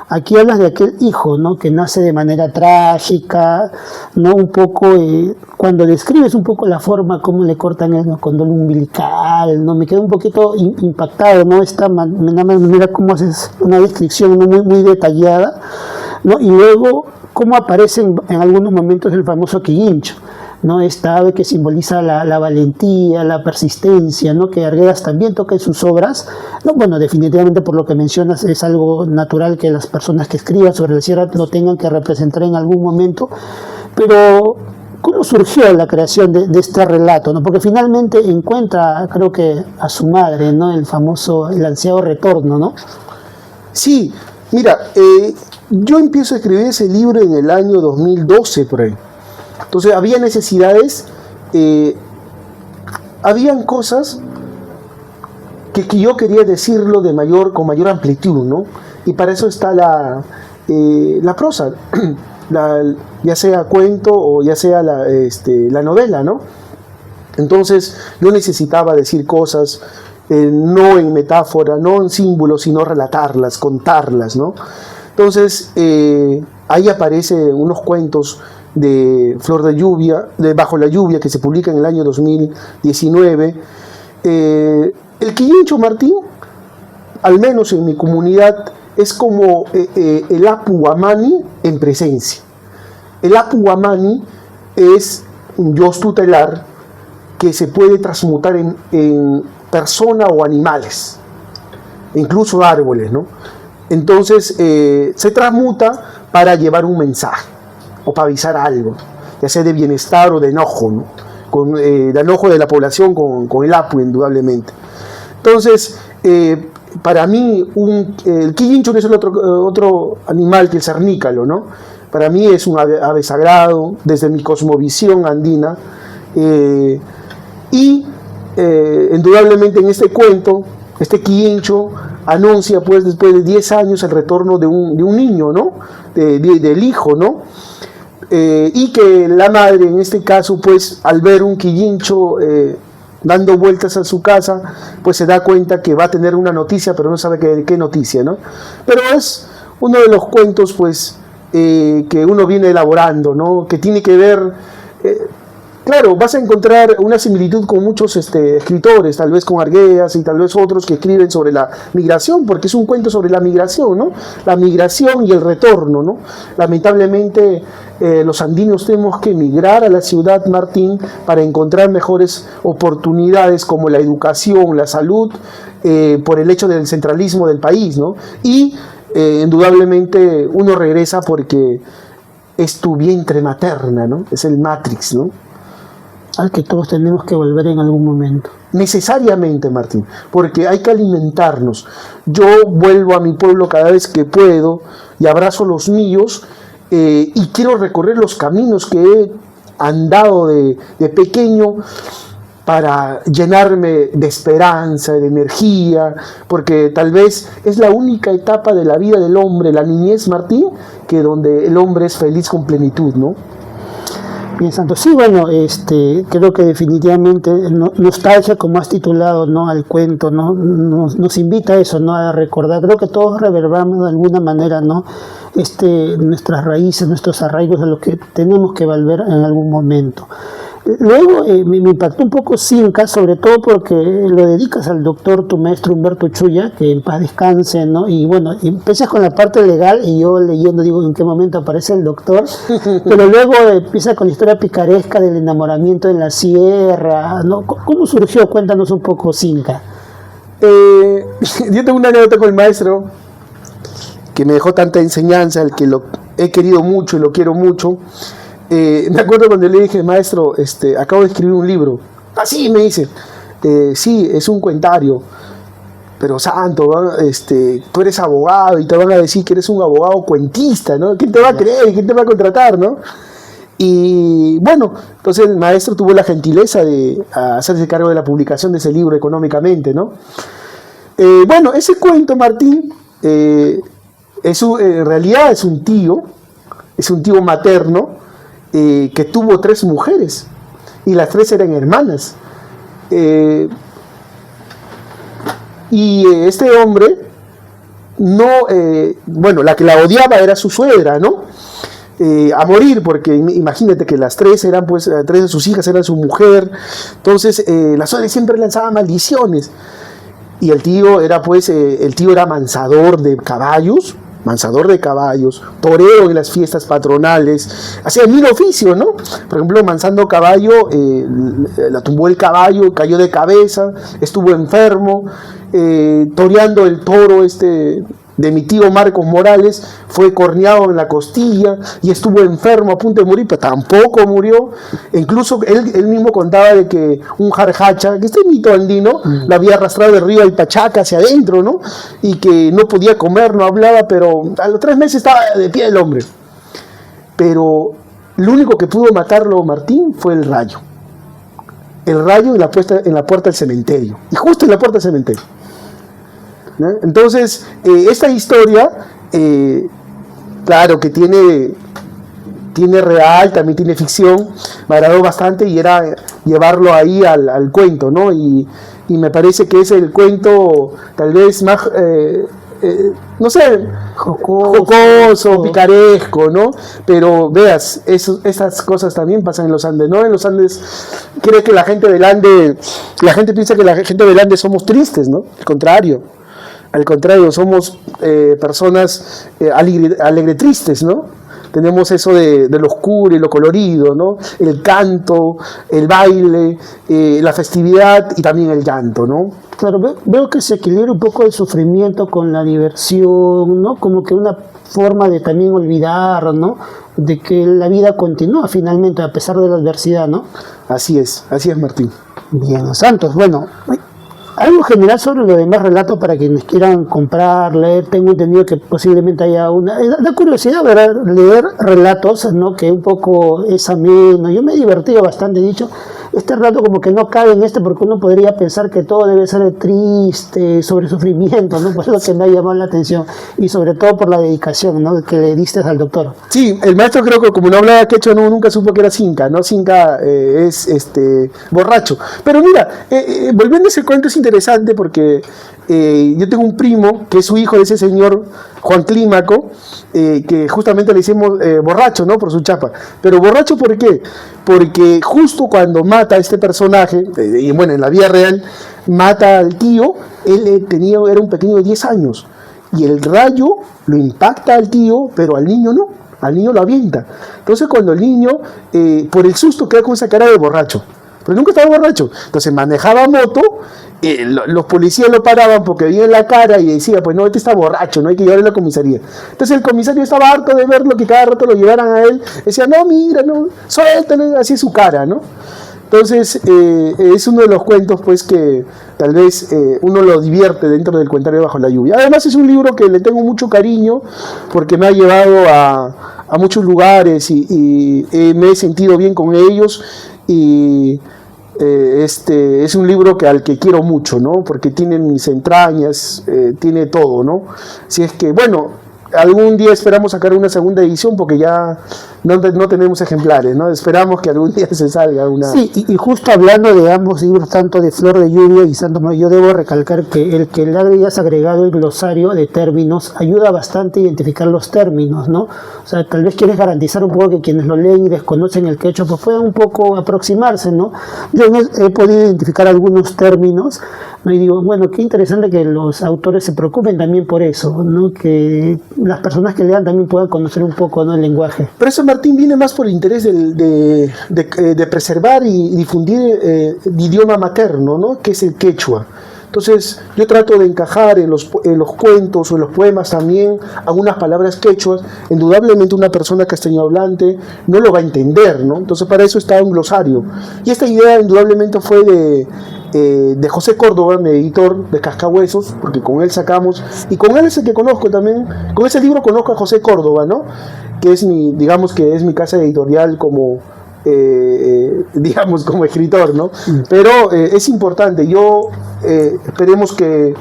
aquí hablas de aquel hijo, ¿no? Que nace de manera trágica, ¿no? Un poco, cuando describes un poco la forma como le cortan el cordón umbilical, ¿no? Me quedo un poquito impactado, ¿no? Esta manera como haces una descripción, ¿no? Muy detallada, ¿no? Y luego cómo aparece en algunos momentos el famoso quillincho, ¿no? Esta ave que simboliza la valentía, la persistencia, ¿no? Que Arguedas también toca en sus obras, ¿no? Bueno, definitivamente por lo que mencionas es algo natural que las personas que escriban sobre la sierra lo tengan que representar en algún momento, pero ¿cómo surgió la creación de este relato, ¿no? Porque finalmente encuentra, creo que a su madre, ¿no? El ansiado retorno, ¿no? Sí, mira, yo empiezo a escribir ese libro en el año 2012, por ahí. Entonces había necesidades, habían cosas que yo quería decirlo con mayor amplitud, ¿no? Y para eso está la prosa, ya sea cuento o ya sea la novela, ¿no? Entonces yo necesitaba decir cosas, no en metáfora, no en símbolos, sino relatarlas, contarlas, ¿no? Entonces ahí aparecen unos cuentos de Flor de Lluvia, de Bajo la Lluvia, que se publica en el año 2019. El Quillincho, Martín, al menos en mi comunidad, es como el Apu Guamani en presencia. El Apu Guamani es un Dios tutelar que se puede transmutar en persona o animales, incluso árboles, ¿no? Entonces se transmuta para llevar un mensaje o para avisar algo, ya sea de bienestar o de enojo, ¿no? De enojo de la población con el Apu, indudablemente. Entonces, para mí, el Quillincho no es el otro animal que el cernícalo, ¿no? Para mí es un ave sagrado, desde mi cosmovisión andina, indudablemente en este cuento, este Quillincho anuncia, pues, después de 10 años el retorno de un niño, ¿no? Del hijo, ¿no? Y que la madre, en este caso, pues, al ver un Quillincho dando vueltas a su casa, pues se da cuenta que va a tener una noticia, pero no sabe qué noticia, ¿no? Pero es uno de los cuentos, pues, que uno viene elaborando, ¿no? Que tiene que ver... Claro, vas a encontrar una similitud con muchos escritores, tal vez con Arguedas y tal vez otros que escriben sobre la migración, porque es un cuento sobre la migración, ¿no? La migración y el retorno, ¿no? Lamentablemente los andinos tenemos que emigrar a la ciudad, Martín, para encontrar mejores oportunidades como la educación, la salud, por el hecho del centralismo del país, ¿no? Y indudablemente uno regresa porque es tu vientre materna, ¿no? Es el Matrix, ¿no? Al que todos tenemos que volver en algún momento. Necesariamente, Martín, porque hay que alimentarnos. Yo vuelvo a mi pueblo cada vez que puedo y abrazo los míos y quiero recorrer los caminos que he andado de pequeño para llenarme de esperanza, de energía, porque tal vez es la única etapa de la vida del hombre, la niñez, Martín, que donde el hombre es feliz con plenitud, ¿no? Bien, Santo. Sí, bueno, creo que definitivamente nostalgia, como has titulado, ¿no? Al cuento, ¿no? Nos invita a eso, ¿no? A recordar. Creo que todos reverberamos de alguna manera, ¿no? Nuestras raíces, nuestros arraigos, de lo que tenemos que volver en algún momento. Luego me impactó un poco Cinca, sobre todo porque lo dedicas al doctor, tu maestro Humberto Chuya, que en paz descanse, ¿no? Y bueno, empiezas con la parte legal y yo leyendo digo en qué momento aparece el doctor, pero luego empieza con la historia picaresca del enamoramiento en la sierra, ¿no? ¿Cómo surgió? Cuéntanos un poco, Cinca. Yo tengo una anécdota con el maestro que me dejó tanta enseñanza, el que lo he querido mucho y lo quiero mucho. Me acuerdo cuando le dije, maestro, acabo de escribir un libro. Así me dice, sí, es un cuentario, pero santo, tú eres abogado y te van a decir que eres un abogado cuentista, ¿no? ¿Quién te va a creer? ¿Quién te va a contratar, no? Y bueno, entonces el maestro tuvo la gentileza de hacerse cargo de la publicación de ese libro económicamente, ¿no? Bueno, ese cuento, Martín, en realidad es un tío materno, que tuvo 3 mujeres y las 3 eran hermanas, y este hombre la que la odiaba era su suegra, ¿no? A morir, porque imagínate que las 3 eran, pues, 3 de sus hijas eran su mujer. Entonces la suegra siempre lanzaba maldiciones y el tío era mansador de caballos, torero en las fiestas patronales, hacía 1000 oficios, ¿no? Por ejemplo, mansando caballo, la tumbó el caballo, cayó de cabeza, estuvo enfermo, toreando el toro de mi tío Marcos Morales, fue corneado en la costilla y estuvo enfermo a punto de morir, pero tampoco murió. E incluso él mismo contaba de que un jarjacha, que mito andino, lo había arrastrado del río Alpachaca hacia adentro, ¿no? Y que no podía comer, no hablaba, pero a los 3 meses estaba de pie el hombre. Pero lo único que pudo matarlo, Martín, fue el rayo. El rayo en la puerta del cementerio, y justo en la puerta del cementerio, ¿no? Entonces, esta historia, claro que tiene real, también tiene ficción, me agradó bastante y era llevarlo ahí al cuento, ¿no? Y me parece que es el cuento tal vez más no sé, jocoso, picaresco, ¿no? Pero veas, esas cosas también pasan en los Andes, ¿no? En los Andes cree que la gente del Ande, la gente piensa que la gente del Ande somos tristes, ¿no? Al contrario, somos personas alegre tristes, ¿no? Tenemos eso de lo oscuro y lo colorido, ¿no? El canto, el baile, la festividad y también el llanto, ¿no? Claro, veo que se equilibra un poco el sufrimiento con la diversión, ¿no? Como que una forma de también olvidar, ¿no? De que la vida continúa finalmente a pesar de la adversidad, ¿no? Así es Martín. Bien, Santos, bueno, algo general sobre los demás relatos para quienes quieran comprar, leer. Tengo entendido que posiblemente haya una... Da curiosidad, ¿verdad? Leer relatos, ¿no? Que un poco es ameno. Yo me he divertido bastante, dicho. Este relato como que no cabe en porque uno podría pensar que todo debe ser triste, sobre sufrimiento, ¿no? Por eso que me ha llamado la atención. Y sobre todo por la dedicación, ¿no? Que le diste al doctor. Sí, el maestro creo que como no hablaba quechua, nunca supo que era Cinca, ¿no? Cinca es borracho. Pero mira, volviendo a ese cuento es interesante porque yo tengo un primo que es su hijo de ese señor Juan Clímaco, que justamente le hicimos borracho, ¿no? Por su chapa. Pero borracho, ¿por qué? Porque justo cuando mata a este personaje, y bueno, en la vida real, mata al tío, él era un pequeño de 10 años. Y el rayo lo impacta al tío, pero al niño no. Al niño lo avienta. Entonces cuando el niño, por el susto, queda con esa cara de borracho. Pero nunca estaba borracho. Entonces manejaba moto, los policías lo paraban porque veían la cara y decía, pues no, este está borracho, no hay que llevarlo a la comisaría. Entonces el comisario estaba harto de verlo, que cada rato lo llevaran a él. Decía, no, mira, no, suéltale, así es su cara, ¿no? Entonces es uno de los cuentos pues que tal vez uno lo divierte dentro del cuentario Bajo la Lluvia. Además es un libro que le tengo mucho cariño porque me ha llevado a muchos lugares y me he sentido bien con ellos y es un libro al que quiero mucho, ¿no? Porque tiene mis entrañas, tiene todo, ¿no? Si es que, bueno, algún día esperamos sacar una segunda edición porque ya no tenemos ejemplares, ¿no? Esperamos que algún día se salga una... Sí, y justo hablando de ambos libros, tanto de Flor de Lluvia y Santo Mayo, yo debo recalcar que el que le hayas agregado el glosario de términos ayuda bastante a identificar los términos, ¿no? O sea, tal vez quieres garantizar un poco que quienes lo leen y desconocen el quechua pues puedan un poco aproximarse, ¿no? Yo he podido identificar algunos términos, ¿no? Y digo, bueno, qué interesante que los autores se preocupen también por eso, ¿no? Que las personas que lean también puedan conocer un poco, ¿no? El lenguaje. Pero eso, Martín, viene más por el interés de preservar y difundir el idioma materno, ¿no? Que es el quechua. Entonces yo trato de encajar en los cuentos o en los poemas también algunas palabras quechuas. Indudablemente una persona castellano hablante no lo va a entender, ¿no? Entonces para eso está un glosario. Y esta idea indudablemente fue de José Córdoba, mi editor de Cascahuesos, porque con él sacamos, y con él es el que conozco también, con ese libro conozco a José Córdoba, ¿no? Que es digamos que es mi casa editorial como digamos como escritor, ¿no? Pero es importante, esperemos que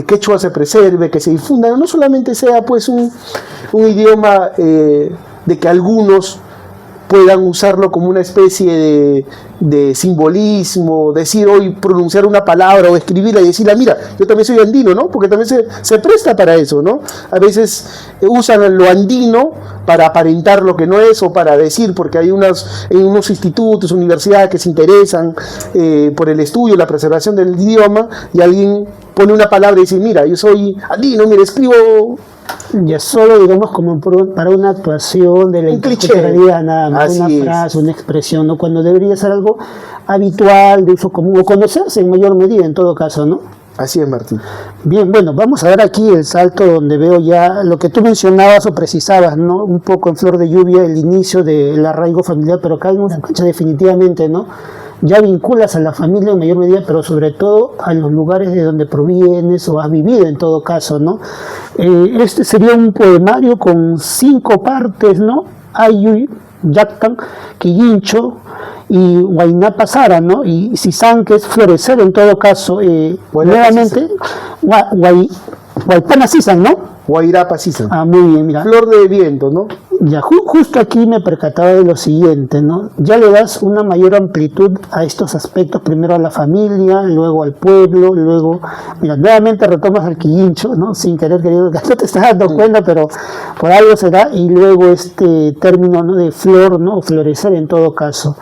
quechua se preserve, que se difunda, no solamente sea pues un idioma de que algunos puedan usarlo como una especie de simbolismo, decir hoy pronunciar una palabra o escribirla y decirla, mira, yo también soy andino, ¿no? Porque también se presta para eso, ¿no? A veces usan lo andino para aparentar lo que no es o para decir, porque hay unos institutos, universidades que se interesan por el estudio, la preservación del idioma, y alguien pone una palabra y dice, mira, yo soy andino, mira, escribo... Ya solo, digamos, como para una actuación de la interculturalidad, nada más, una frase, una expresión, ¿no? Cuando debería ser algo habitual, de uso común, o conocerse en mayor medida, en todo caso, ¿no? Así es, Martín. Bien, bueno, vamos a ver aquí el salto donde veo ya lo que tú mencionabas o precisabas, ¿no? Un poco en Flor de Lluvia, el inicio del arraigo familiar, pero acá en una cancha definitivamente, ¿no? Ya vinculas a la familia en mayor medida, pero sobre todo a los lugares de donde provienes o has vivido en todo caso, ¿no? Este sería un poemario con 5 partes, ¿no? Ayu, Yactan, Quillincho y Huayna Sara, ¿no? Y Sisán, que es florecer en todo caso. Nuevamente, Huaypana Sisan, ¿no? Guairapa Sisa. Ah, muy bien, mira. Flor de viento, ¿no? Ya, justo aquí me percataba de lo siguiente, ¿no? Ya le das una mayor amplitud a estos aspectos, primero a la familia, luego al pueblo, luego, mira, nuevamente retomas al quillincho, ¿no? Sin querer querido, no te estás dando cuenta, pero por algo será, y luego este término, ¿no? De flor, ¿no? O florecer en todo caso.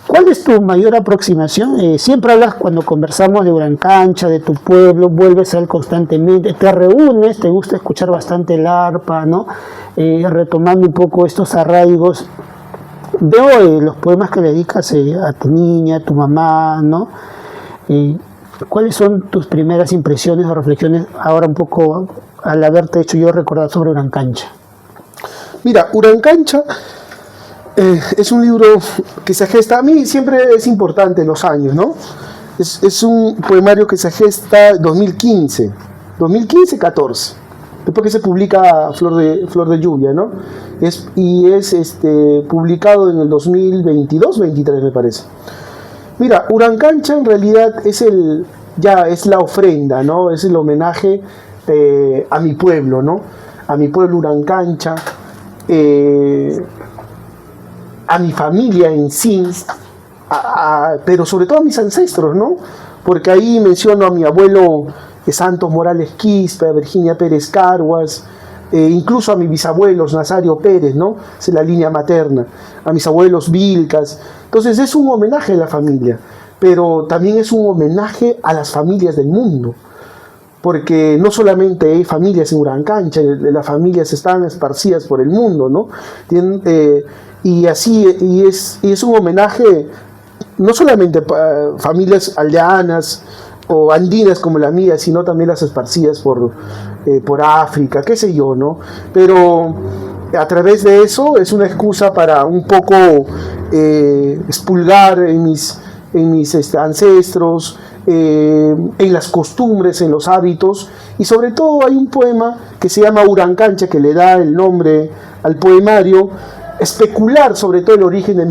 ¿Cuál es tu mayor aproximación? Siempre hablas cuando conversamos de Urancancha, de tu pueblo, vuelves a él constantemente, te reúnes, te gusta escuchar bastante el arpa, ¿no? Retomando un poco estos arraigos. Veo los poemas que le dedicas a tu niña, a tu mamá, ¿no? ¿Cuáles son tus primeras impresiones o reflexiones ahora un poco al haberte hecho yo recordar sobre Urancancha? Mira, Urancancha es un libro que se gesta, a mí siempre es importante los años, ¿no? Es un poemario que se gesta en 2015, 2015-14, después que se publica Flor de Lluvia, ¿no? Es publicado en el 2022-23, me parece. Mira, Urancancha en realidad es la ofrenda, ¿no? Es el homenaje a mi pueblo, ¿no? A mi pueblo Urancancha, a mi familia en sí, pero sobre todo a mis ancestros, ¿no? Porque ahí menciono a mi abuelo Santos Morales Quispe, a Virginia Pérez Carguas, incluso a mis bisabuelos Nazario Pérez, ¿no? Es la línea materna, a mis abuelos Vilcas. Entonces es un homenaje a la familia, pero también es un homenaje a las familias del mundo, porque no solamente hay familias en Urancancha, las familias están esparcidas por el mundo, ¿no? Y es un homenaje no solamente a familias aldeanas o andinas como la mía, sino también las esparcidas por África, qué sé yo, ¿no? Pero a través de eso es una excusa para un poco expulgar en mis ancestros, en las costumbres, en los hábitos, y sobre todo hay un poema que se llama Urancancha, que le da el nombre al poemario, especular sobre todo el origen de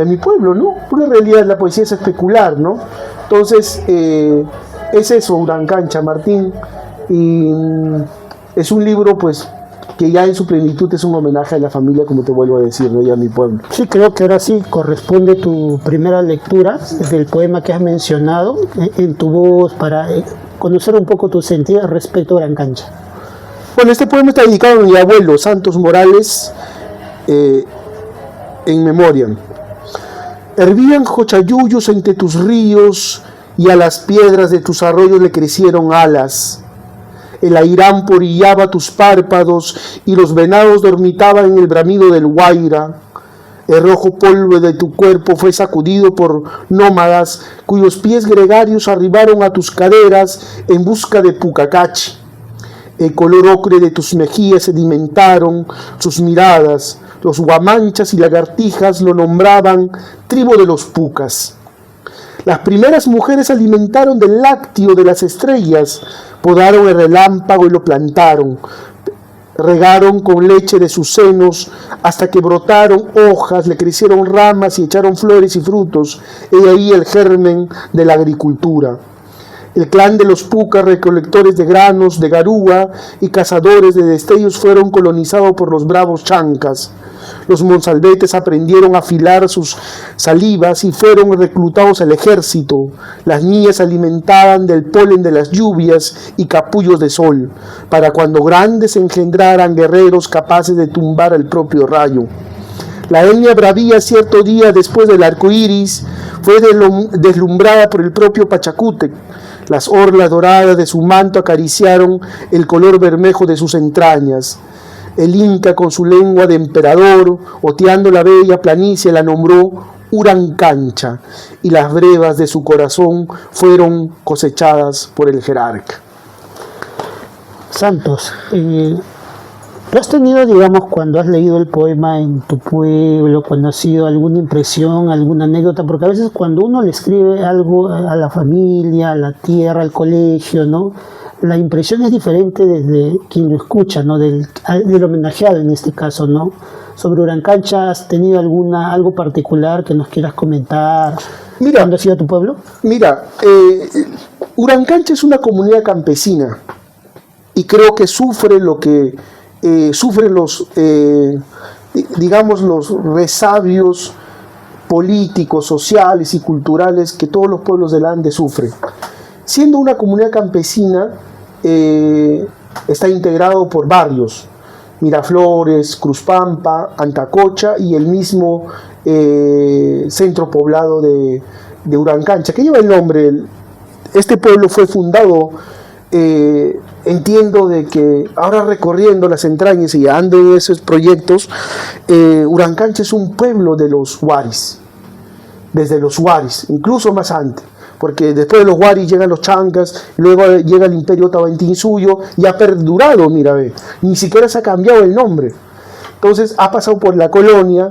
mi pueblo, ¿no? Porque en realidad la poesía es especular, ¿no? Entonces, es eso, Urancancha, Martín, y es un libro, pues, que ya en su plenitud es un homenaje a la familia, como te vuelvo a decir, ¿no? Y a mi pueblo. Sí, creo que ahora sí corresponde tu primera lectura del poema que has mencionado en tu voz para conocer un poco tu sentido respecto a Urancancha. Bueno, este poema está dedicado a mi abuelo Santos Morales, en memoria. Hervían jochayuyos entre tus ríos y a las piedras de tus arroyos le crecieron alas. El airán porillaba tus párpados y los venados dormitaban en el bramido del Guaira. El rojo polvo de tu cuerpo fue sacudido por nómadas cuyos pies gregarios arribaron a tus caderas en busca de Pucacachi. El color ocre de tus mejillas sedimentaron sus miradas. Los guamanchas y lagartijas lo nombraban tribu de los pucas. Las primeras mujeres alimentaron del lácteo de las estrellas, podaron el relámpago y lo plantaron. Regaron con leche de sus senos hasta que brotaron hojas, le crecieron ramas y echaron flores y frutos. He ahí el germen de la agricultura. El clan de los pucas, recolectores de granos, de garúa y cazadores de destellos, fueron colonizados por los bravos chancas. Los monsalvetes aprendieron a afilar sus salivas y fueron reclutados al ejército. Las niñas se alimentaban del polen de las lluvias y capullos de sol, para cuando grandes engendraran guerreros capaces de tumbar el propio rayo. La etnia bravía cierto día después del arco iris fue deslumbrada por el propio Pachacútec. Las orlas doradas de su manto acariciaron el color bermejo de sus entrañas. El Inca con su lengua de emperador, oteando la bella planicie, la nombró Urancancha, y las brevas de su corazón fueron cosechadas por el jerarca. Santos, ¿tú has tenido, digamos, cuando has leído el poema en tu pueblo, cuando has sido alguna impresión, alguna anécdota? Porque a veces cuando uno le escribe algo a la familia, a la tierra, al colegio, ¿no? La impresión es diferente desde quien lo escucha, ¿no? Del homenajeado en este caso, ¿no? Sobre Urancancha, ¿has tenido algo particular que nos quieras comentar? Mira, ¿Cuándo has ido a tu pueblo? Mira, Urancancha es una comunidad campesina. y creo que sufre lo que sufren los, digamos, los resabios políticos, sociales y culturales que todos los pueblos del Ande sufren. Siendo una comunidad campesina, está integrado por barrios: Miraflores, Cruzpampa, Antacocha y el mismo centro poblado de Urancancha, que lleva el nombre. Este pueblo fue fundado, entiendo de que ahora recorriendo las entrañas y ando en esos proyectos, Urancancha es un pueblo de los Huaris, desde los Huaris, incluso más antes, porque después de los Huaris llegan los Chancas, luego llega el Imperio Tahuantinsuyo y ha perdurado, mira, ve, ni siquiera se ha cambiado el nombre. Entonces ha pasado por la colonia,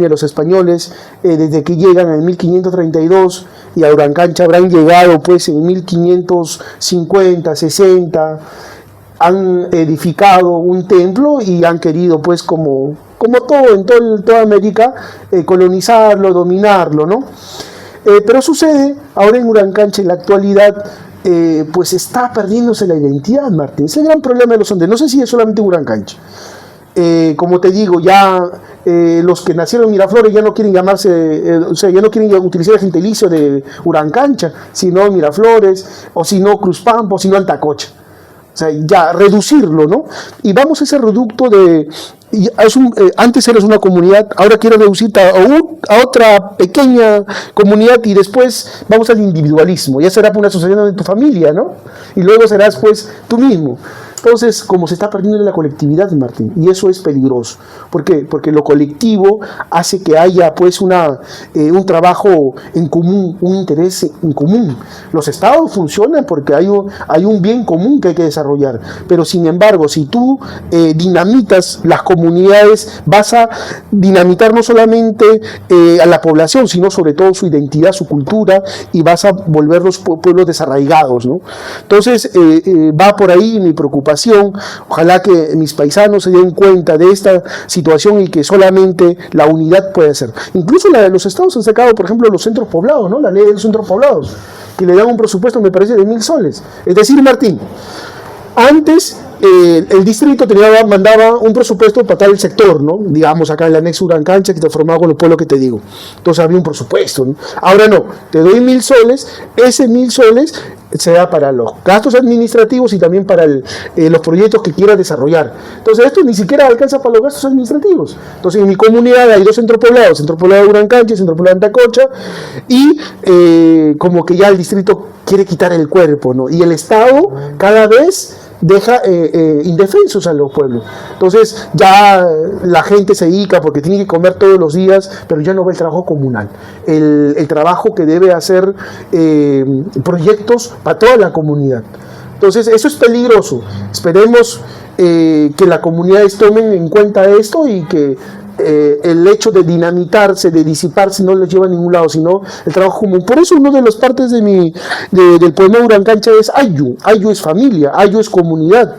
los españoles, desde que llegan en 1532, y a Urancancha habrán llegado pues en 1550, 60, han edificado un templo y han querido pues como todo en toda América, colonizarlo, dominarlo, ¿no? Pero sucede ahora en Urancancha, en la actualidad, pues está perdiéndose la identidad, Martín. Es el gran problema de los Andes. No sé si es solamente Urancancha. Como te digo, ya los que nacieron en Miraflores ya no quieren llamarse, o sea, ya no quieren utilizar el gentilicio de Urancancha, sino Miraflores, o si no Cruzpampa, o si no Antacocha. O sea, ya reducirlo, ¿no? Y vamos a ese reducto de... antes eras una comunidad, ahora quiero reducirte a otra pequeña comunidad, y después vamos al individualismo. Ya será una asociación de tu familia, ¿no? Y luego serás pues tú mismo. Entonces, como se está perdiendo la colectividad, Martín, y eso es peligroso. ¿Por qué? Porque lo colectivo hace que haya pues un trabajo en común, un interés en común. Los estados funcionan porque hay un bien común que hay que desarrollar, pero sin embargo, si tú dinamitas las comunidades, vas a dinamitar no solamente a la población, sino sobre todo su identidad, su cultura, y vas a volver los pueblos desarraigados, ¿no? Entonces, va por ahí mi preocupación. Ojalá que mis paisanos se den cuenta de esta situación y que solamente la unidad puede hacer. Incluso los estados han sacado, por ejemplo, los centros poblados, ¿no? La ley de los centros poblados, que le dan un presupuesto, me parece, de 1.000 soles. Es decir, Martín, antes el distrito mandaba un presupuesto para tal sector, ¿no? Digamos acá en el anexo Urancancha, que te formaba con los pueblos que te digo. Entonces había un presupuesto, ¿no? Ahora no, te doy 1.000 soles, ese 1.000 soles se da para los gastos administrativos y también para los proyectos que quieras desarrollar. Entonces esto ni siquiera alcanza para los gastos administrativos. Entonces en mi comunidad hay 2 centro poblado de Urancancha, centro poblado de Antacocha, y como que ya el distrito quiere quitar el cuerpo, ¿no? Y el Estado cada vez deja indefensos a los pueblos. Entonces ya la gente se dedica porque tiene que comer todos los días, pero ya no ve el trabajo comunal, el trabajo que debe hacer proyectos para toda la comunidad. Entonces eso es peligroso. Esperemos que las comunidades tomen en cuenta esto y que el hecho de dinamitarse, de disiparse, no les lleva a ningún lado, sino el trabajo común. Por eso una de las partes del poema Urancancha es Ayu. Ayu es familia, Ayu es comunidad.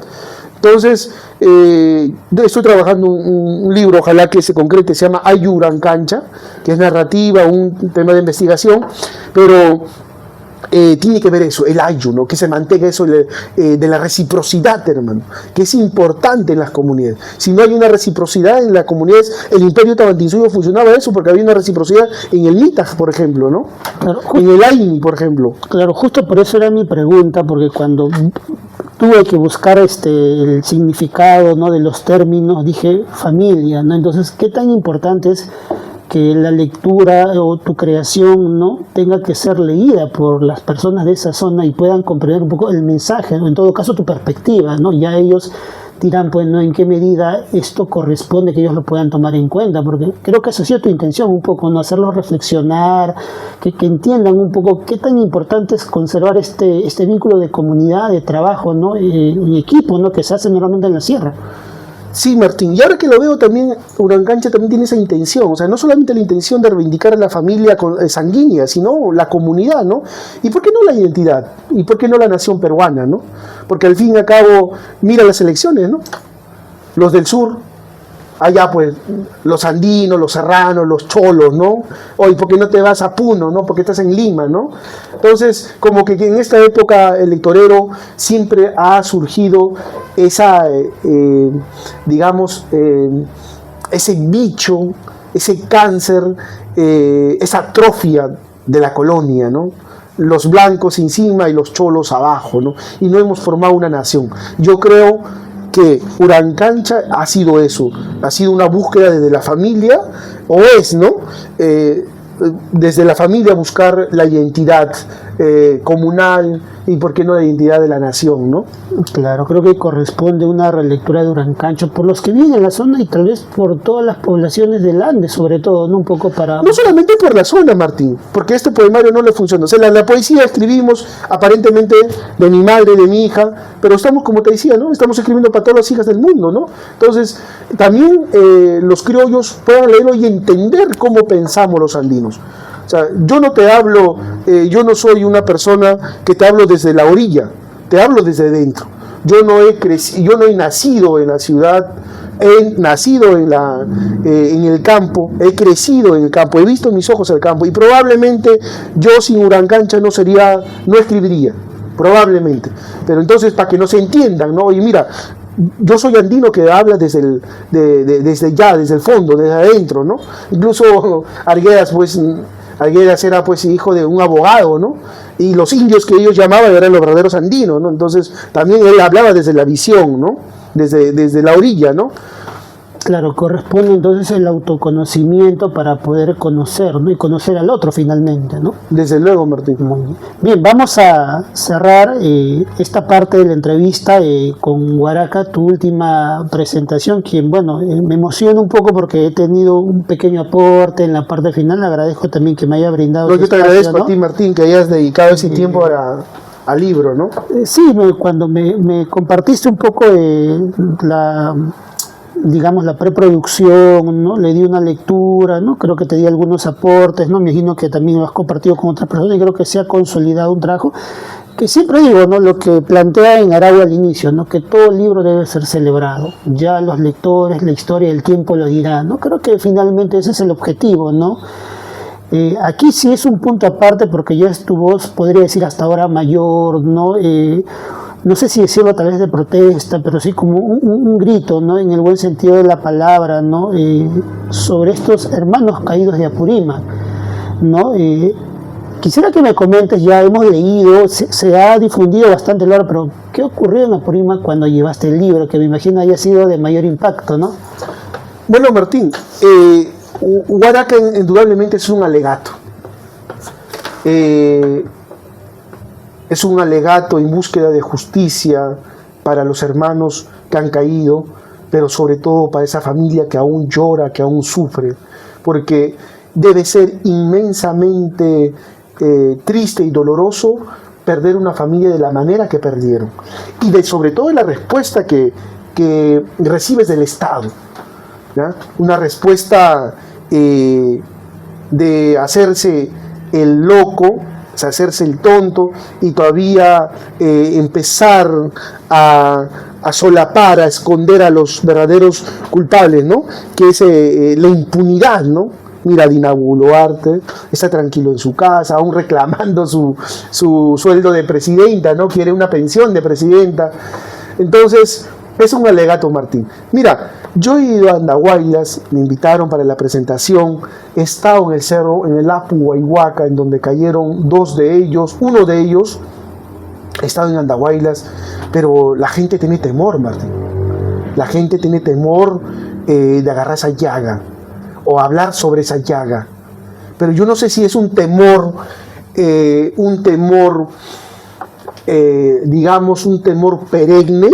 Entonces, estoy trabajando un libro, ojalá que se concrete, se llama Ayu Urancancha, que es narrativa, un tema de investigación, pero tiene que ver eso, el ayu, ¿no? Que se mantenga eso de la reciprocidad, hermano, que es importante en las comunidades. Si no hay una reciprocidad en las comunidades, el Imperio Tahuantinsuyo funcionaba eso porque había una reciprocidad en el Mitaj, por ejemplo, ¿no? Claro, en el Aini, por ejemplo. Claro, justo por eso era mi pregunta, porque cuando tuve que buscar el significado, ¿no?, de los términos, dije familia, ¿no? Entonces, ¿qué tan importante es que la lectura o tu creación, ¿no?, tenga que ser leída por las personas de esa zona y puedan comprender un poco el mensaje, ¿no?, en todo caso tu perspectiva, ¿no? Ya ellos dirán, pues, ¿no?, en qué medida esto corresponde que ellos lo puedan tomar en cuenta, porque creo que esa ha sido tu intención un poco, ¿no?, hacerlos reflexionar, que entiendan un poco qué tan importante es conservar este vínculo de comunidad, de trabajo, ¿no?, en equipo, ¿no?, que se hace normalmente en la sierra. Sí, Martín, y ahora que lo veo también, Urancancha también tiene esa intención, o sea, no solamente la intención de reivindicar a la familia sanguínea, sino la comunidad, ¿no? ¿Y por qué no la identidad? ¿Y por qué no la nación peruana, no? Porque al fin y al cabo, mira las elecciones, ¿no? Los del sur allá pues los andinos, los serranos, los cholos, ¿no? Oye, ¿por qué no te vas a Puno, no? Porque estás en Lima, ¿no? Entonces, como que en esta época electorero siempre ha surgido esa, digamos, ese bicho, ese cáncer, esa atrofia de la colonia, ¿no? Los blancos encima y los cholos abajo, ¿no? Y no hemos formado una nación. Yo creo que Urancancha ha sido eso, ha sido una búsqueda desde la familia, o es, ¿no? Desde la familia buscar la identidad comunal y por qué no la identidad de la nación, ¿no? Claro, creo que corresponde una relectura de Urancancho por los que viven en la zona y tal vez por todas las poblaciones del Andes, sobre todo, ¿no? Un poco para... No solamente por la zona, Martín, porque este poemario no le funciona. O sea, la poesía escribimos aparentemente de mi madre, de mi hija, pero estamos, como te decía, ¿no? Estamos escribiendo para todas las hijas del mundo, ¿no? Entonces, también los criollos puedan leerlo y entender cómo pensamos los andinos. O sea, yo no te hablo, yo no soy una persona que te hablo desde la orilla, te hablo desde dentro. Yo no he nacido en la ciudad, he nacido en el campo, he crecido en el campo, he visto en mis ojos el campo y probablemente yo sin Urancancha no escribiría, probablemente. Pero entonces para que no se entiendan, ¿no? Y mira, yo soy andino que habla desde el fondo, desde adentro, ¿no? Incluso Arguedas era pues hijo de un abogado, ¿no? Y los indios que ellos llamaban eran los verdaderos andinos, ¿no? Entonces también él hablaba desde la visión, ¿no? Desde la orilla, ¿no? Claro, corresponde entonces el autoconocimiento para poder conocer, ¿no? Y conocer al otro finalmente, ¿no? Desde luego, Martín. Muy bien. Bien, vamos a cerrar esta parte de la entrevista con Huaraca, tu última presentación, quien, bueno, me emociona un poco porque he tenido un pequeño aporte en la parte final. Agradezco tammin que me haya brindado. No, yo te agradezco, ¿no?, a ti, Martín, que hayas dedicado ese tiempo al libro, ¿no? Sí, cuando me compartiste un poco la preproducción, ¿no? Le di una lectura, ¿no? Creo que te di algunos aportes, ¿no? Me imagino que también lo has compartido con otras personas y creo que se ha consolidado un trabajo que siempre digo, ¿no? Lo que plantea en Aragua al inicio, ¿no? Que todo libro debe ser celebrado. Ya los lectores, la historia del tiempo lo dirá, ¿no? Creo que finalmente ese es el objetivo, ¿no? Aquí sí es un punto aparte porque ya es tu voz, podría decir hasta ahora mayor, ¿no? No sé si decirlo a través de protesta, pero sí como un grito, ¿no? En el buen sentido de la palabra, ¿no? Sobre estos hermanos caídos de Apurímac, ¿no? Quisiera que me comentes, ya hemos leído, se ha difundido bastante el libro, pero ¿qué ocurrió en Apurímac cuando llevaste el libro? Que me imagino haya sido de mayor impacto, ¿no? Bueno, Martín, Huaraca indudablemente es un alegato. Es un alegato en búsqueda de justicia para los hermanos que han caído, pero sobre todo para esa familia que aún llora, que aún sufre, porque debe ser inmensamente triste y doloroso perder una familia de la manera que perdieron, y sobre todo la respuesta que recibes del Estado, ¿ya? Una respuesta de hacerse el loco, hacerse el tonto y todavía empezar a solapar, a esconder a los verdaderos culpables, ¿no? Que es la impunidad, ¿no? Mira, Dina Boluarte está tranquilo en su casa, aún reclamando su sueldo de presidenta, ¿no? Quiere una pensión de presidenta. Entonces, es un alegato, Martín. Mira, yo he ido a Andahuaylas, me invitaron para la presentación, he estado en el cerro, en el Apu Huayhuaca, en donde cayeron dos de ellos, uno de ellos, he estado en Andahuaylas, pero la gente tiene temor, Martín. La gente tiene temor de agarrar esa llaga, o hablar sobre esa llaga. Pero yo no sé si es un temor, digamos, un temor perenne,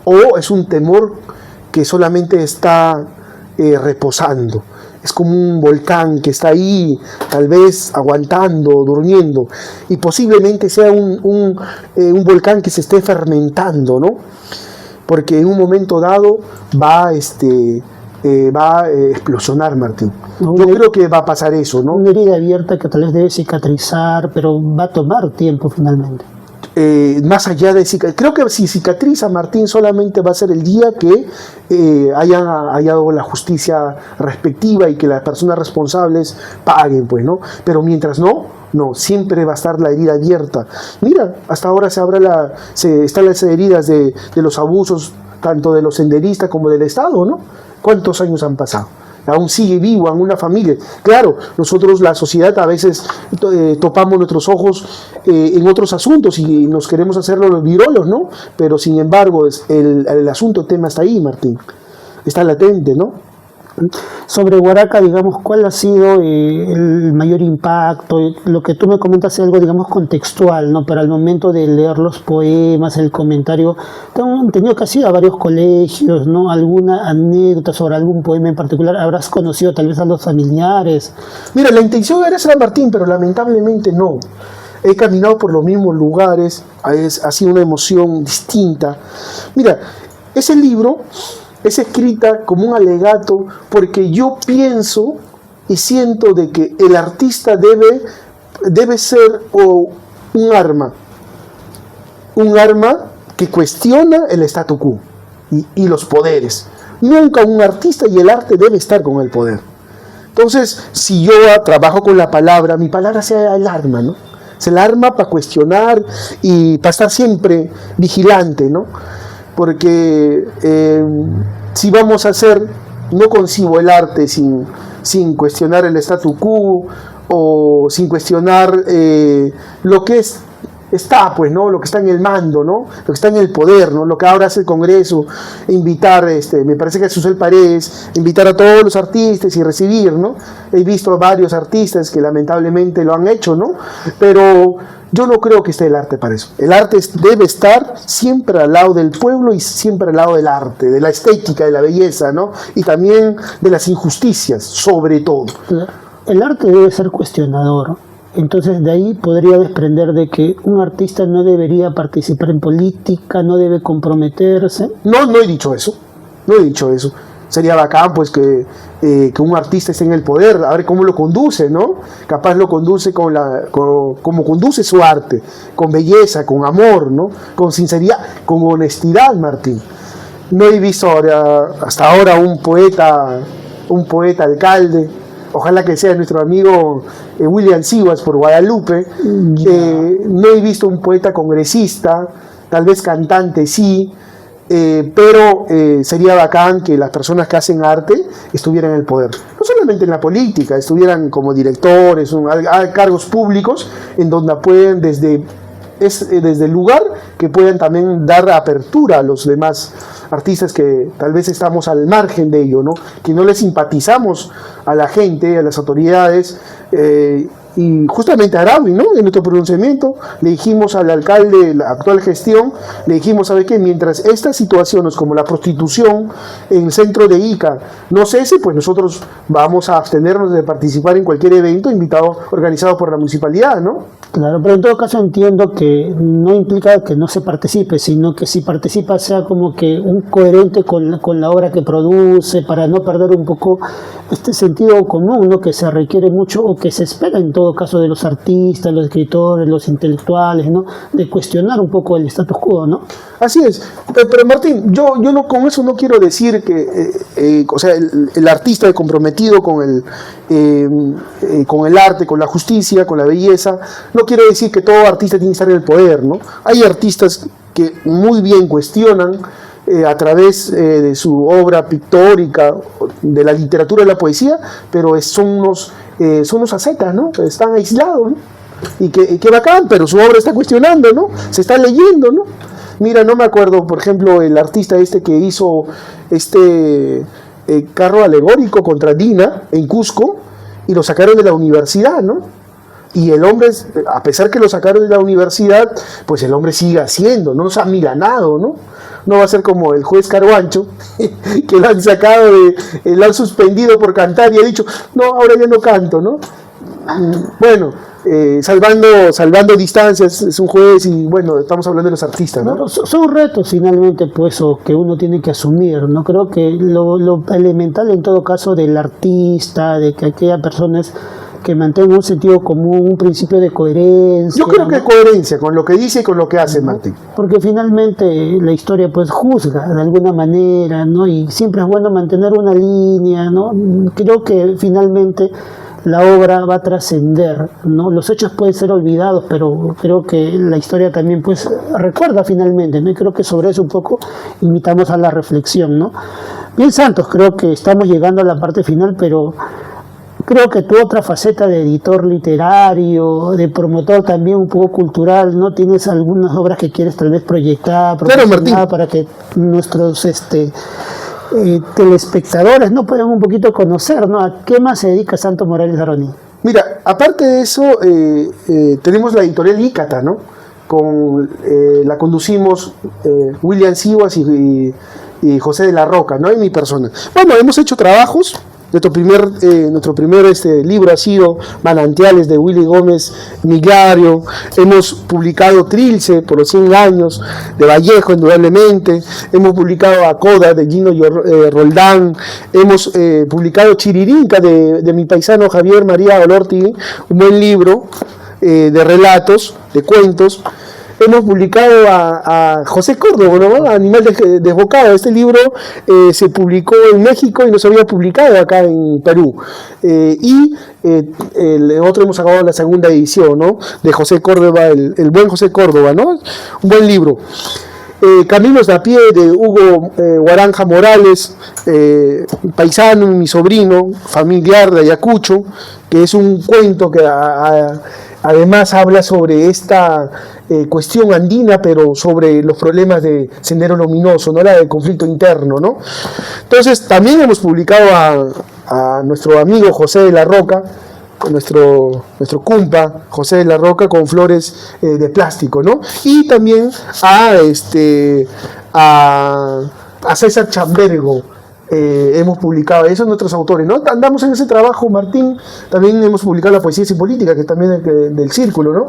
o es un temor que solamente está reposando. Es como un volcán que está ahí, tal vez aguantando, durmiendo, y posiblemente sea un volcán que se esté fermentando, ¿no? Porque en un momento dado va a explosionar, Martín. Yo creo que va a pasar eso, ¿no? Una herida abierta que tal vez debe cicatrizar, pero va a tomar tiempo finalmente. más allá de creo que si cicatriza, Martín, solamente va a ser el día que hayan hallado la justicia respectiva y que las personas responsables paguen, pues, ¿no? Pero mientras no, siempre va a estar la herida abierta. Mira, hasta ahora están las heridas de los abusos, tanto de los senderistas como del Estado, ¿no? ¿Cuántos años han pasado? Aún sigue vivo en una familia. Claro, nosotros, la sociedad, a veces topamos nuestros ojos en otros asuntos y nos queremos hacerlo los virolos, ¿no? Pero sin embargo, el asunto, el tema está ahí, Martín. Está latente, ¿no? Sobre Huaraca, digamos, ¿cuál ha sido el mayor impacto? Lo que tú me comentas es algo, digamos, contextual, ¿no? Pero al momento de leer los poemas, el comentario, tengo entendido que has ido a varios colegios, ¿no? ¿Alguna anécdota sobre algún poema en particular? ¿Habrás conocido tal vez a los familiares? Mira, la intención era San Martín, pero lamentablemente no. He caminado por los mismos lugares, ha sido una emoción distinta. Mira, ese libro es escrita como un alegato porque yo pienso y siento de que el artista debe ser un arma que cuestiona el statu quo y los poderes. Nunca un artista y el arte debe estar con el poder. Entonces, si yo trabajo con la palabra, mi palabra sea el arma, ¿no? Es el arma para cuestionar y para estar siempre vigilante, ¿no? Porque si vamos a hacer, no concibo el arte sin cuestionar el statu quo o sin cuestionar lo que está, pues, ¿no? Lo que está en el mando, ¿no? Lo que está en el poder, ¿no? Lo que ahora hace el Congreso, invitar, me parece que es Susel Paredes, invitar a todos los artistas y recibir, ¿no? He visto a varios artistas que lamentablemente lo han hecho, ¿no? Pero yo no creo que esté el arte para eso. El arte debe estar siempre al lado del pueblo y siempre al lado del arte, de la estética, de la belleza, ¿no? Y también de las injusticias, sobre todo. El arte debe ser cuestionador. Entonces de ahí podría desprender de que un artista no debería participar en política, no debe comprometerse. No he dicho eso. No he dicho eso. Sería bacán, pues, que un artista esté en el poder, a ver cómo lo conduce, ¿no? Capaz lo conduce como conduce su arte, con belleza, con amor, ¿no? Con sinceridad, con honestidad, Martín. No he visto hasta ahora un poeta alcalde. Ojalá que sea nuestro amigo William Sivas por Guadalupe. No he visto un poeta congresista, tal vez cantante sí, pero sería bacán que las personas que hacen arte estuvieran en el poder. No solamente en la política, estuvieran como directores, cargos públicos, en donde pueden desde el lugar que puedan también dar apertura a los demás artistas que tal vez estamos al margen de ello, ¿no? Que no le simpatizamos a la gente, a las autoridades, y justamente a Araui, ¿no? En nuestro pronunciamiento le dijimos al alcalde, la actual gestión, le dijimos, ¿sabe qué? Mientras estas situaciones como la prostitución en el centro de Ica no cese, pues nosotros vamos a abstenernos de participar en cualquier evento organizado por la municipalidad, ¿no? Claro, pero en todo caso entiendo que no implica que no se participe, sino que si participa sea como que un coherente con la obra que produce, para no perder un poco este sentido común, ¿no? Que se requiere mucho o que se espera en todo caso de los artistas, los escritores, los intelectuales, ¿no? De cuestionar un poco el status quo, ¿no? Así es, pero Martín, yo no, con eso no quiero decir que o sea, el artista es comprometido con el arte, con la justicia, con la belleza. No quiero decir que todo artista tiene que estar en el poder, ¿no? Hay artistas que muy bien cuestionan a través de su obra pictórica, de la literatura y la poesía, pero son unos ascetas, ¿no? Están aislados, ¿no? Y que bacán, pero su obra está cuestionando, ¿no? Se está leyendo, ¿no? Mira, no me acuerdo, por ejemplo, el artista que hizo carro alegórico contra Dina en Cusco y lo sacaron de la universidad, ¿no? Y el hombre, a pesar que lo sacaron de la universidad, pues el hombre sigue haciendo, no se ha milanado, ¿no? No va a ser como el juez Carbancho, que lo han sacado, lo han suspendido por cantar y ha dicho, no, ahora ya no canto, ¿no? Bueno, salvando distancias, es un juez y bueno, estamos hablando de los artistas, ¿no? No, son retos finalmente, pues, que uno tiene que asumir, ¿no? Creo que lo elemental en todo caso del artista, de que aquella persona es que mantenga un sentido común, un principio de coherencia. Yo creo ¿no? que coherencia con lo que dice y con lo que hace, Martín. Porque finalmente la historia pues juzga de alguna manera, ¿no? Y siempre es bueno mantener una línea, ¿no? Creo que finalmente la obra va a trascender, ¿no? Los hechos pueden ser olvidados, pero creo que la historia también pues recuerda finalmente, ¿no? Y creo que sobre eso un poco invitamos a la reflexión, ¿no? Bien, Santos, creo que estamos llegando a la parte final, pero creo que tu otra faceta de editor literario, de promotor también un poco cultural, ¿no? Tienes algunas obras que quieres tal vez proyectar, Claro, Martín, para que nuestros telespectadores no puedan un poquito conocer, ¿no? ¿A qué más se dedica Santos Morales Aroní? mira, aparte de eso, tenemos la editorial Ícata, ¿no? La conducimos William Sivas y José de la Roca, ¿no? Y mi persona. Bueno, hemos hecho trabajos. Nuestro primer libro ha sido Manantiales de Willy Gómez Millario. Hemos publicado Trilce por los 100 años de Vallejo, indudablemente. Hemos publicado Acoda de Gino Roldán. Hemos publicado Chiririnca de mi paisano Javier María Olorti, un buen libro de relatos, de cuentos. Hemos publicado a José Córdoba, ¿no? Animal Desbocado. Este libro se publicó en México y no se había publicado acá en Perú. El otro hemos sacado la segunda edición, ¿no? De José Córdoba, el buen José Córdoba, ¿no? Un buen libro. Caminos de a pie de Hugo Guaranja Morales, paisano, mi sobrino, familiar de Ayacucho, que es un cuento que además habla sobre esta cuestión andina, pero sobre los problemas de Sendero Luminoso, ¿no? La del conflicto interno, ¿no? Entonces, también hemos publicado a nuestro amigo José de la Roca, nuestro cumpa José de la Roca, con flores de plástico, ¿no? Y también a César Chambergo. Hemos publicado, esos son nuestros autores, ¿no? Andamos en ese trabajo, Martín. También hemos publicado La poesía sin política, que también es del círculo, ¿no?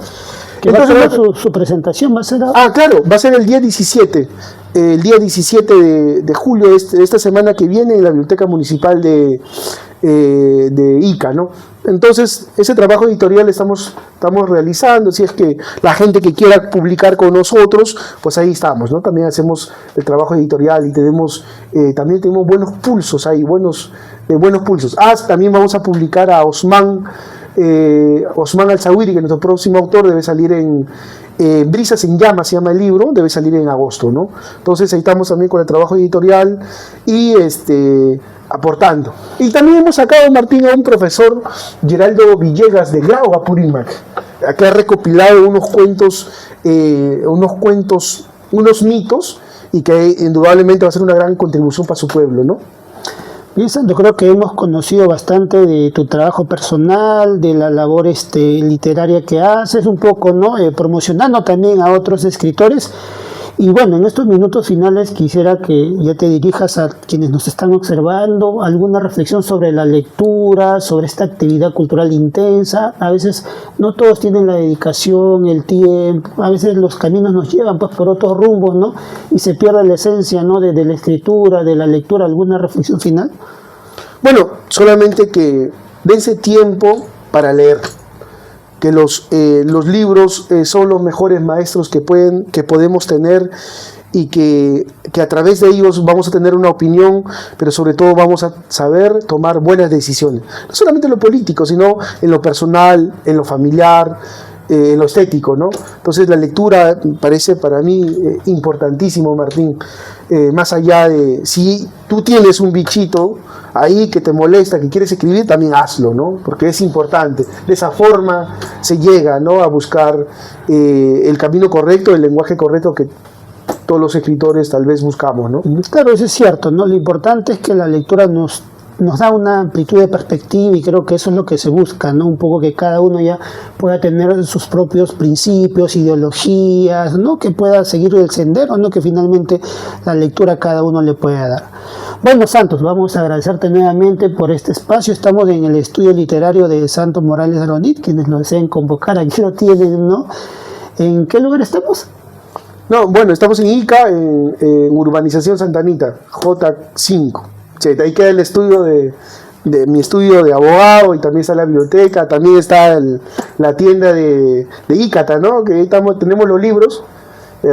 Entonces, va a ser su presentación va a ser claro, va a ser el día 17. El día 17 de julio, esta semana que viene, en la Biblioteca Municipal de Ica, ¿no? Entonces, ese trabajo editorial estamos realizando. Si es que la gente que quiera publicar con nosotros, pues ahí estamos, ¿no? También hacemos el trabajo editorial y también tenemos buenos pulsos ahí, buenos pulsos. También vamos a publicar a Osman Alzawiri, que nuestro próximo autor debe salir en Brisas en Llamas, se llama el libro, debe salir en agosto, ¿no? Entonces ahí estamos también con el trabajo editorial y aportando. Y también hemos sacado, Martín, a un profesor, Geraldo Villegas, de Grau, Apurímac, que ha recopilado unos mitos, y que indudablemente va a ser una gran contribución para su pueblo, ¿no? Bien, Santo, creo que hemos conocido bastante de tu trabajo personal, de la labor literaria que haces, un poco, ¿no? Promocionando también a otros escritores. Y bueno, en estos minutos finales quisiera que ya te dirijas a quienes nos están observando, alguna reflexión sobre la lectura, sobre esta actividad cultural intensa. A veces no todos tienen la dedicación, el tiempo, a veces los caminos nos llevan pues por otros rumbos, ¿no? Y se pierde la esencia, ¿no? de la escritura, de la lectura. ¿Alguna reflexión final? Bueno, solamente que dense tiempo para leer. Que los libros son los mejores maestros que podemos tener, y que a través de ellos vamos a tener una opinión, pero sobre todo vamos a saber tomar buenas decisiones. No solamente en lo político, sino en lo personal, en lo familiar, en lo estético, ¿no? Entonces la lectura parece para mí importantísimo, Martín. Más allá de si tú tienes un bichito ahí que te molesta, que quieres escribir, también hazlo, ¿no? Porque es importante. De esa forma se llega, ¿no? A buscar el camino correcto, el lenguaje correcto que todos los escritores tal vez buscamos, ¿no? Claro, eso es cierto, ¿no? Lo importante es que la lectura nos da una amplitud de perspectiva, y creo que eso es lo que se busca, ¿no? Un poco que cada uno ya pueda tener sus propios principios, ideologías, ¿no? Que pueda seguir el sendero, ¿no? Que finalmente la lectura cada uno le pueda dar. Bueno, Santos, vamos a agradecerte nuevamente por este espacio. Estamos en el estudio literario de Santos Morales Aroní. Quienes lo deseen convocar, aquí lo tienen, ¿no? ¿En qué lugar estamos? No, bueno, estamos en Ica, en Urbanización Santa Anita, J5. Sí, ahí queda el estudio de de mi estudio de abogado, y también está la biblioteca, también está la tienda de Ícata, ¿no? Que ahí tenemos los libros.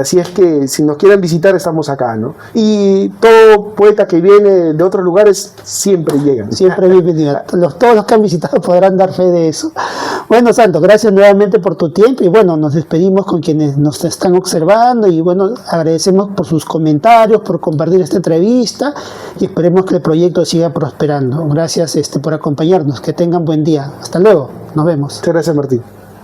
Así es que si nos quieren visitar, estamos acá, ¿no? Y todo poeta que viene de otros lugares siempre llegan. Siempre bienvenido. Todos los que han visitado podrán dar fe de eso. Bueno, Santo, gracias nuevamente por tu tiempo y bueno, nos despedimos con quienes nos están observando y bueno, agradecemos por sus comentarios, por compartir esta entrevista y esperemos que el proyecto siga prosperando. Gracias por acompañarnos. Que tengan buen día. Hasta luego. Nos vemos. Muchas gracias, Martín.